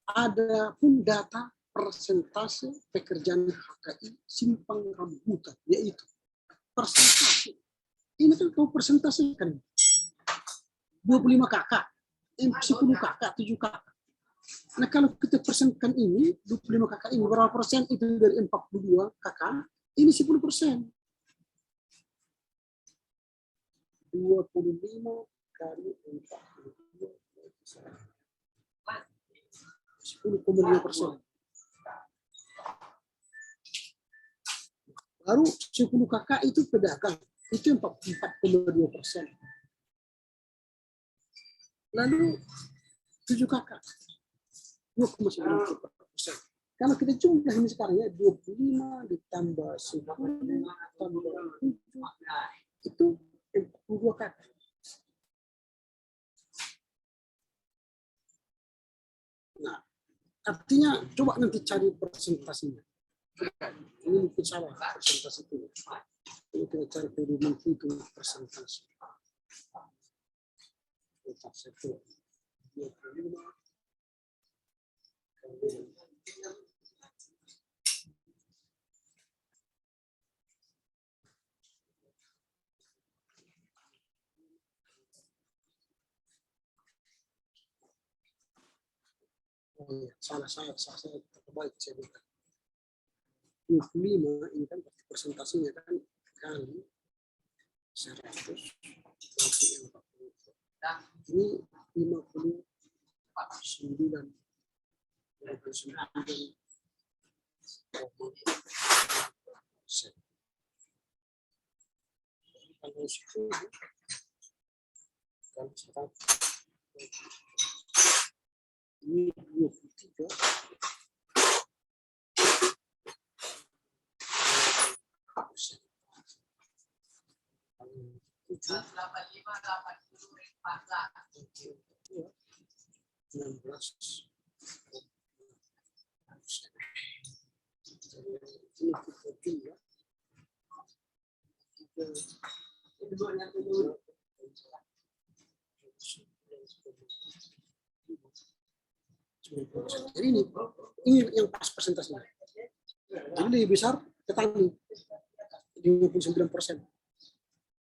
Ada pun data persentase pekerjaan HKI simpang rambutan, yaitu persentase. Ini kan kau persentase kan 25 kakak, 10 kakak, 7 kakak. Nah kalau kita persenkan ini, 25 kakak ini, berapa persen itu dari 42 kakak? Ini 10%. 25 kali 42. 10,5%. Baru 10 kakak itu pedagang, itu 4,2%. Lalu 7 kakak, 2,9%. Kalau kita jumlah ini sekarang ya 25 ditambah 10 ditambah 7 itu 42 kakak. Nah, artinya coba nanti cari presentasinya. Ini mungkin salah persentase itu. Ini kita cari dari menghitung persentase. Letak 1, 25. Oh iya, salah saya terbaik saya bilang. 25 ini kan presentasinya kan kali 100 berarti 40. Ini 59 kalau 10 kalau 100 ini 23 persen. 16. Jadi ini yang pas persentasenya. Jadi lebih besar petani 59%.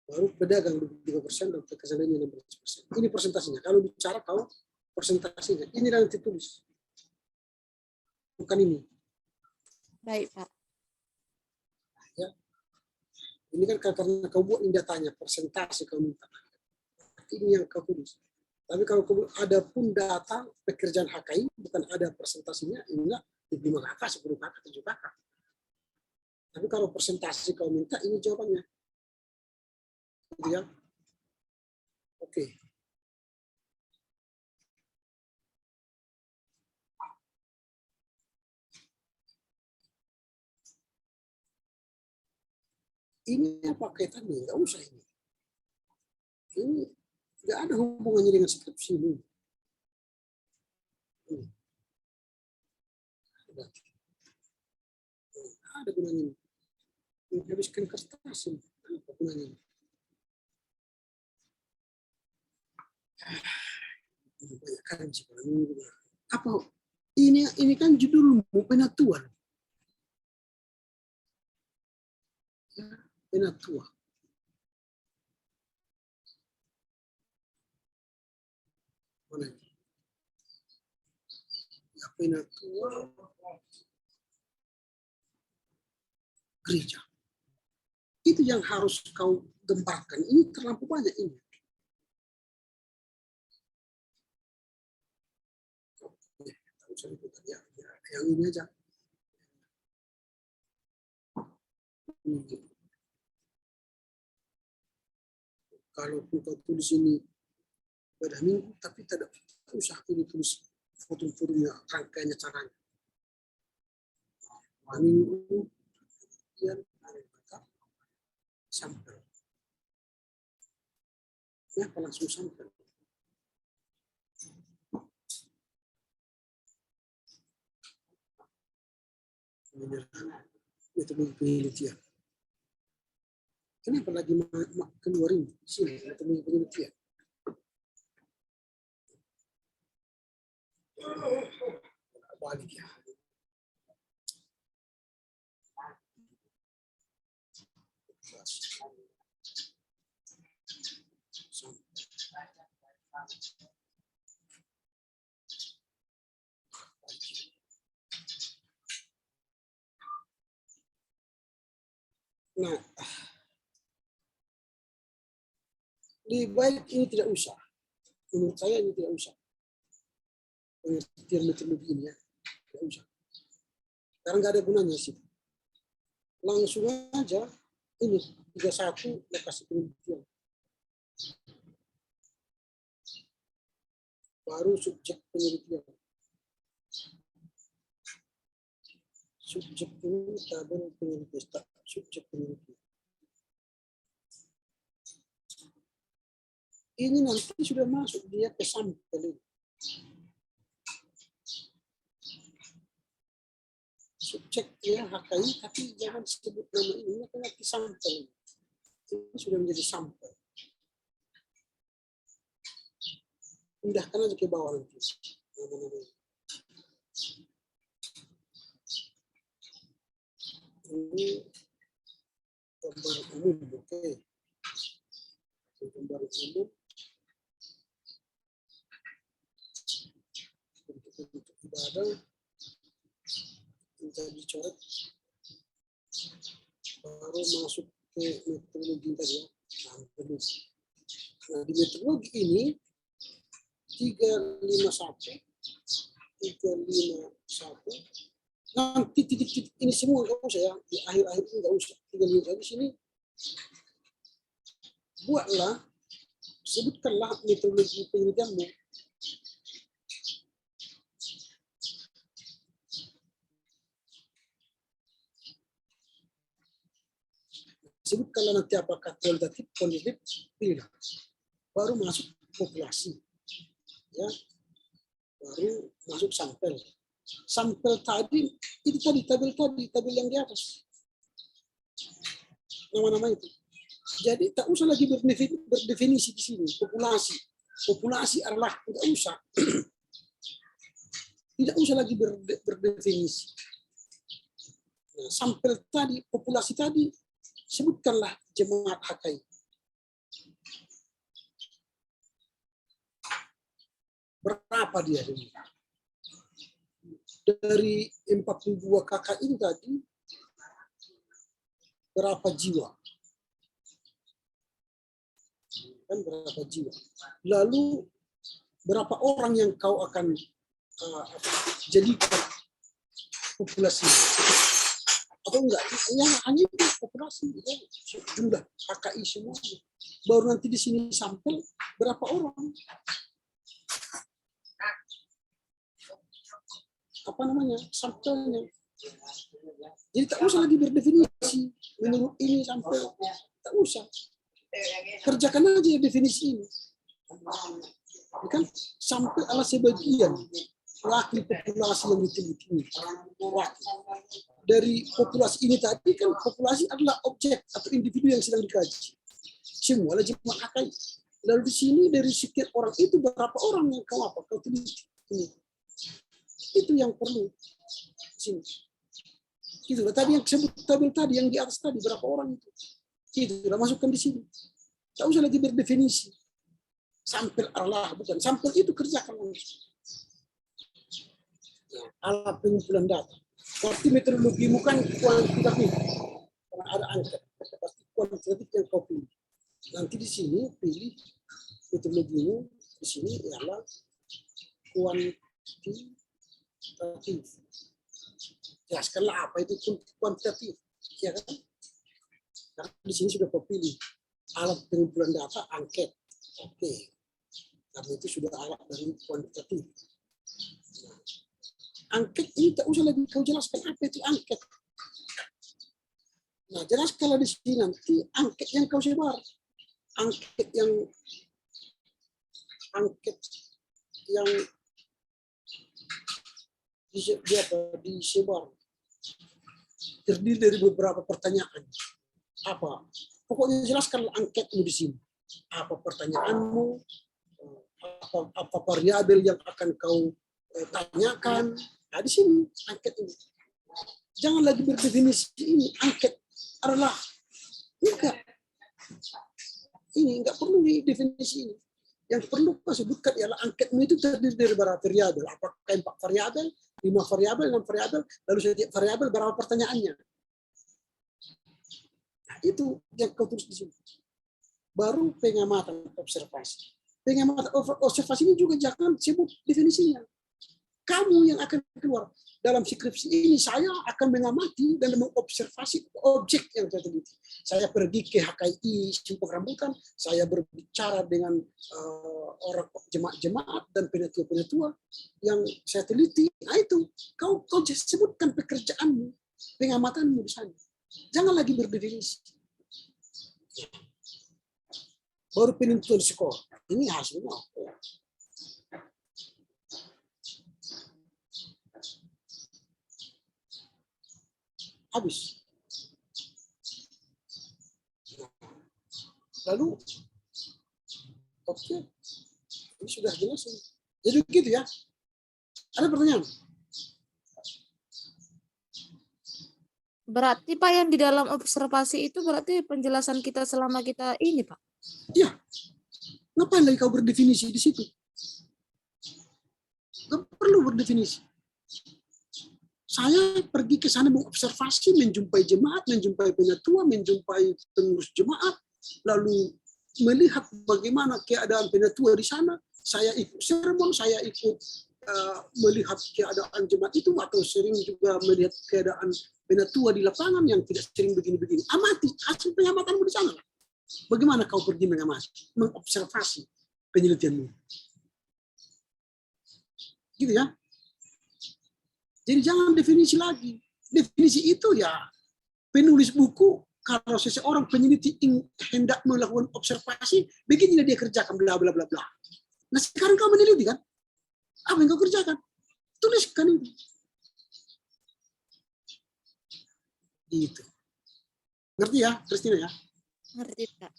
Baru pedagang 23% dan pekerja lainnya 16%. Ini persentasenya. Kalau bicara kalau persentasenya, ini nanti tulis. Bukan ini. Baik, Pak. Ya. Ini kan karena kau buat ini datanya, persentase kau minta. Ini yang kau tulis. Tapi kalau ada pun data pekerjaan HKI, bukan ada presentasinya, inilah 5 kakak, 10 kakak, 7 kakak. Tapi kalau presentasi kau minta, ini jawabannya. Ya. Oke. Ini apa kaitannya? Nggak usah ini. Ini nggak ada hubungannya dengan skripsi ini. Ada gunanya. Habiskan kertas ini. Apa gunanya? Banyak kan sih. Apa? Ini kan judulmu Penatua. Ya, Penatua. Mana ini? Ya, Penatua gereja. Itu yang harus kau gembarkan. Ini terlalu banyak ini. Yang ini aja. Kalau kau tulis ini pada minggu, tapi tidak usah ini tulis foto-fotonya, rangkaiannya caranya. Minggu, kemudian sampel. Ya, langsung sampel. Metode penelitian. Kenapa lagi keluarin sini metode penelitian? Balik ya. Nah, lebih baik ini tidak usah. Menurut saya ini tidak usah. Pengertian metodologi ini ya, tidak usah. Karena nggak ada gunanya sih. Langsung aja ini 31 lokasi penelitian. Baru subjek penelitian. Subjek ini tabel penelitian. Subjek penelitian. Ini nanti sudah masuk dia ke sampel ini. subjek ya HKI, tapi jangan sebut nama ini, karena nanti sampel. Ini sudah menjadi sampel. Pindahkan aja ke bawah nanti. Nama-nama. Ini gambar umum, oke. Gambar umum. Untuk ibadah. Kita dicoret. Baru masuk ke metodologi tadi ya. Nah, di metodologi ini 351 nanti titik-titik ini semua nggak usah ya, di akhir-akhir ini nggak usah, 351 di sini buatlah, sebutkanlah metodologi penelitianmu. Sebutkanlah nanti apakah kualitatif, kuantitatif, pilihlah. Baru masuk populasi, ya, baru masuk sampel. Sampel tadi, itu tadi tabel yang di atas. Nama-nama itu. Jadi tak usah lagi berdefinisi di sini, populasi. Populasi adalah, tidak usah. Tidak usah lagi berdefinisi. Nah, sampel tadi, populasi tadi, sebutkanlah jemaat HKI. Berapa dia ini? Dari 42 KKI tadi, berapa jiwa? Kan berapa jiwa? Lalu berapa orang yang kau akan jadikan populasi? Atau enggak? Ya, hanya itu populasi, ya. Jumlah KKI semua. Baru nanti di sini sampel berapa orang? Apa namanya, sampelnya. Jadi tak usah lagi berdefinisi menurut ini sampel, tak usah, kerjakan aja definisi ini. Kan sampel adalah sebagian wakil populasi yang diteliti ini. Dari populasi ini tadi kan populasi adalah objek atau individu yang sedang dikaji. Semua jemaah HKI. Lalu di sini dari sekian orang itu berapa orang yang kau teliti ini. Itu yang perlu sini. Itu tadi yang disebut tabel tadi yang di atas tadi berapa orang itu. Itu sudah masukkan di sini. Tak usah lagi berdefinisi. Sampel Allah bukan sampel itu kerjakan langsung. Ya, alat pengumpulan data. Berarti metodologi bukan kuantitatif. Karena ada angka. Pasti kuantitatif yang kau pilih. Nanti di sini pilih metodologinya. Di sini ialah kuantitatif. Jelaskanlah apa itu kuantitatif, ya kan? Karena di sini sudah pilih alat pengumpulan data angket, oke. Karena itu sudah alat dari kuantitatif. Nah, angket ini tak usah lagi kau jelaskan apa itu angket. Nah, jelaskanlah di sini nanti angket yang kau sebar, angket yang disebar terdiri dari beberapa pertanyaan. Apa? Pokoknya jelaskan angketmu di sini. Apa pertanyaanmu? Apa variabel yang akan kau tanyakan? Nah, di sini angket ini. Jangan lagi berdefinisi ini angket adalah enggak. Ini enggak perlu definisi ini. Yang perlu kau sebutkan ialah angketmu itu terdiri dari berapa variabel. Apakah 4 variabel, 5 variabel, 6 variabel, lalu setiap variabel berapa pertanyaannya. Nah, itu yang kau tulis di sini. Baru pengamatan observasi. Pengamatan observasi ini juga jangan sebut definisinya. Kamu yang akan keluar. Dalam skripsi ini saya akan mengamati dan mengobservasi objek yang saya teliti. Saya pergi ke HKI Simpang Rambutan, saya berbicara dengan orang jemaat-jemaat dan penetua-penetua yang saya teliti. Nah itu, kau sebutkan pekerjaanmu, pengamatanmu di sana. Jangan lagi berdefinisi. Baru penentuan skor. Ini hasilnya. habis. Lalu, oke, ini sudah jelas. Jadi begitu ya. Ada pertanyaan? Berarti Pak yang di dalam observasi itu berarti penjelasan kita selama kita ini Pak. Iya. Ngapain lagi kau berdefinisi di situ? Gak perlu berdefinisi. Saya pergi ke sana mengobservasi, menjumpai jemaat, menjumpai penatua, menjumpai pengurus jemaat, lalu melihat bagaimana keadaan penatua di sana. Saya ikut sermon, saya ikut melihat keadaan jemaat itu, atau sering juga melihat keadaan penatua di lapangan yang tidak sering begini-begini. Amati hasil pengamatanmu di sana. Bagaimana kau pergi mengamati, mengobservasi penelitianmu. Gitu ya. Jadi jangan definisi lagi. Definisi itu ya penulis buku, kalau seseorang peneliti hendak melakukan observasi, beginilah dia kerjakan bla bla bla bla. Nah sekarang kau meneliti kan? Apa yang kau kerjakan? Tuliskan itu. Gitu. Ngerti ya, Kristina ya? Ngerti Pak.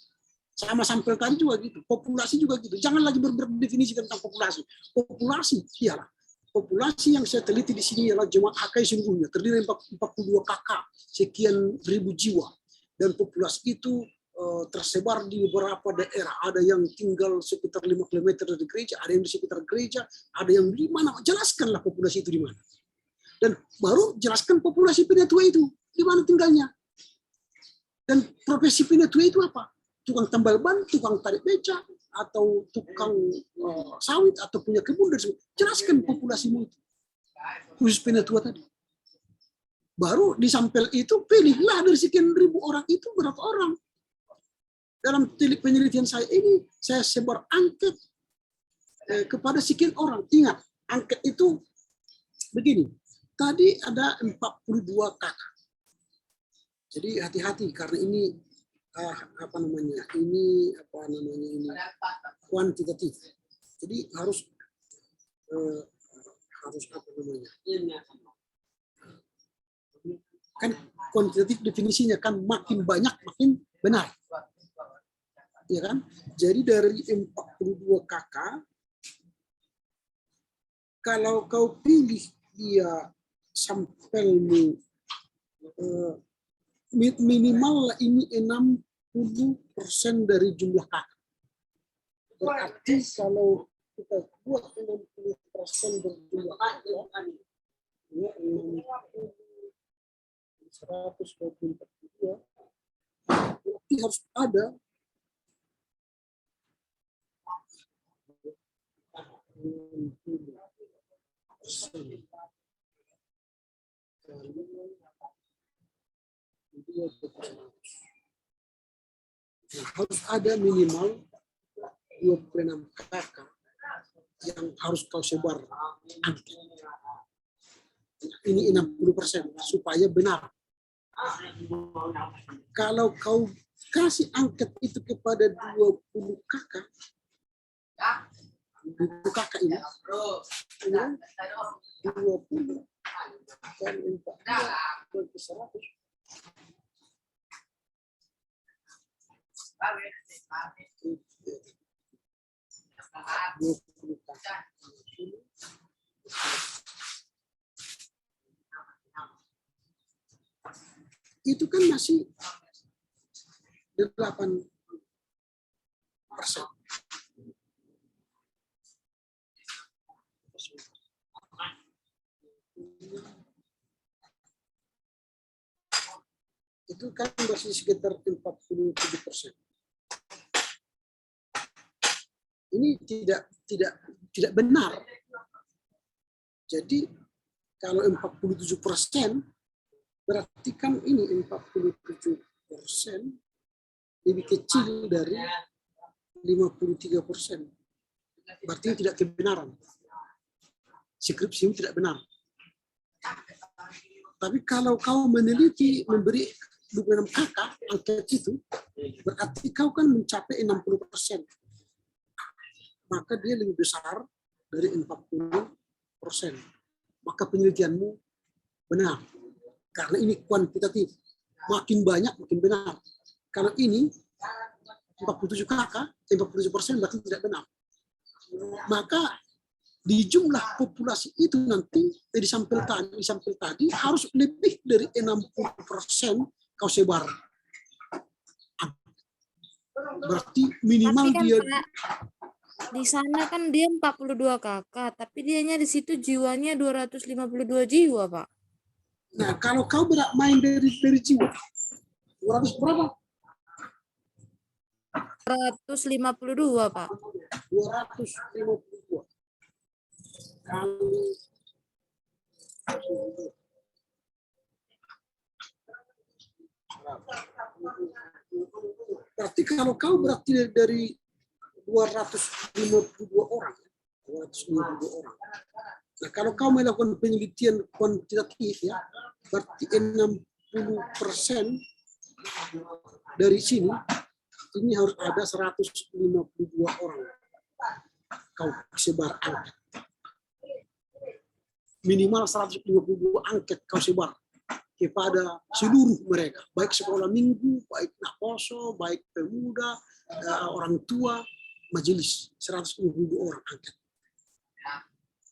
Sama sampelkan juga gitu. Populasi juga gitu. Jangan lagi berdefinisi tentang populasi. Populasi, iyalah. Populasi yang saya teliti di sini adalah jemaat HKI sungguhnya terdiri dari 42 kakak, sekian ribu jiwa. Dan populasi itu tersebar di beberapa daerah. Ada yang tinggal sekitar 5 km dari gereja, ada yang di sekitar gereja, ada yang di mana. Jelaskanlah populasi itu di mana. Dan baru jelaskan populasi penatua itu, di mana tinggalnya. Dan profesi penatua itu apa? Tukang tambal ban, tukang tarik beca, atau tukang sawit, atau punya kebun, dan sebagainya. Jelaskan populasimu itu. Khusus penatua tadi. Baru di sampel itu, pilihlah dari sekian ribu orang itu berapa orang. Dalam penelitian saya ini, saya sebar angket kepada sekian orang. Ingat, angket itu begini. Tadi ada 42 kakak. Jadi hati-hati karena ini ini kuantitatif. Jadi harus kan kuantitatif definisinya kan makin banyak makin benar. Ya kan? Jadi dari 42 kakak, kalau kau pilih dia sampelmu minimal ini 60% dari jumlah kakak. Berarti kalau kita buat 60% dari jumlah kakak, ya 122, berarti harus ada 60%. Harus ada minimal 26 kakak yang harus kau sebar angket. Ini 60% supaya benar. Kalau kau kasih angket itu kepada 20 kakak, 20 kakak ini, 20 dan 40 ke 100. Itu kan masih 8%. Itu kan masih sekitar 47%. Ini tidak benar. Jadi kalau 47%, berarti kan ini 47% lebih kecil dari 53%. Berarti tidak kebenaran. Skripsi tidak benar. Tapi kalau kau meneliti, memberi 26 kakak angket itu, berarti kau kan mencapai 60%. Maka dia lebih besar dari 40%. Maka penelitianmu benar. Karena ini kuantitatif. Makin banyak, makin benar. Karena ini 47 kakak, 47% berarti tidak benar. Maka di jumlah populasi itu nanti disampel tadi harus lebih dari 60% kau sebar. Berarti minimal Tapi kan dia Pak, di sana kan dia 42 kakak, tapi dianya di situ jiwanya 252 jiwa, Pak. Nah, kalau kau main dari jiwa, 200 berapa? 252, Pak. 252. Kali berarti kalau kau berarti dari 252 orang. 252 orang. Nah, kalau kau melakukan penelitian kuantitatif ya, berarti 60% dari sini ini harus ada 152 orang kau sebar angket. Minimal 152 angket kau sebar kepada seluruh mereka, baik sekolah minggu, baik naposo, baik pemuda, orang tua, majelis, 152 orang angket.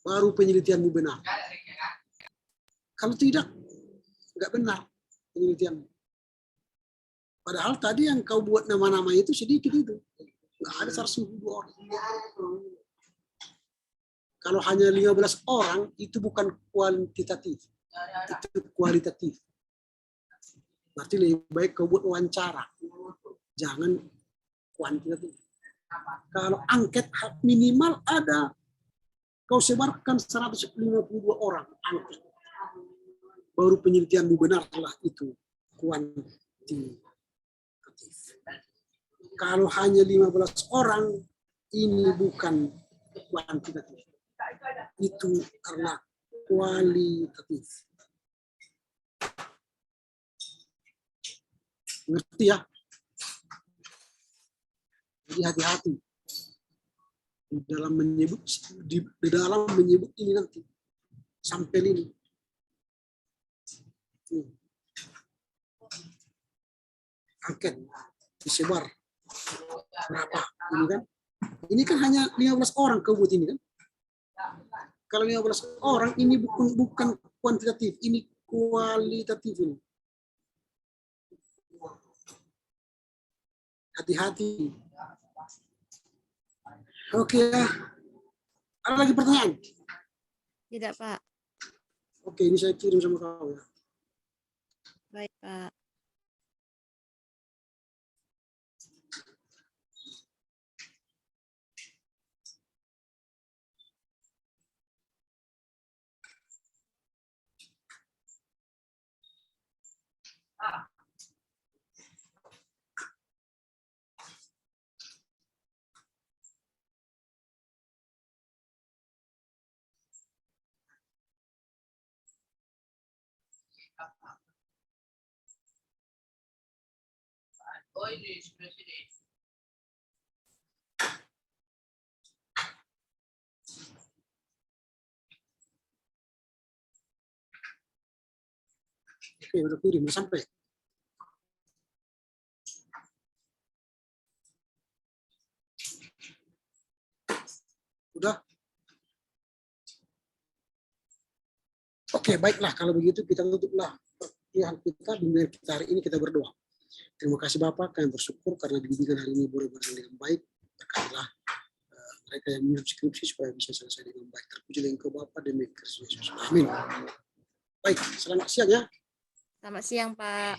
Baru penelitianmu benar. Kalau tidak, nggak benar penelitianmu. Padahal tadi yang kau buat nama-nama itu sedikit itu. Nggak ada 152 orang. Kalau hanya 15 orang, itu bukan kuantitatif. Itu kualitatif. Berarti lebih baik kau buat wawancara. Jangan kuantitatif. Kalau angket minimal ada, kau sebarkan 152 orang angket. Baru penelitianmu benarlah itu kuantitatif. Kalau hanya 15 orang, ini bukan kuantitatif. Itu karena kualitatif. Ngerti ya? Jadi hati-hati di dalam menyebut ini nanti sampel ini. Angket disebar berapa ini kan? Ini kan hanya 15 orang kau buat ini kan? Kalau 15 orang ini bukan kuantitatif, ini kualitatif ini. Hati-hati. Oke ya. Ada lagi pertanyaan? Tidak, Pak. Oke, ini saya kirim sama kau ya. Baik, Pak. Oke, udah kirim, udah sampai. Udah. Oke, baiklah kalau begitu kita tutuplah perkuliahan kita, bimbingan kita hari ini, kita berdoa. Terima kasih Bapak, kami bersyukur karena bimbingan hari ini boleh berjalan dengan baik. Berkatilah mereka yang menyusun skripsi supaya bisa selesai dengan baik. Terpujilah Engkau Bapa demi Kristus Yesus. Amin. Baik, selamat siang ya. Selamat siang, Pak.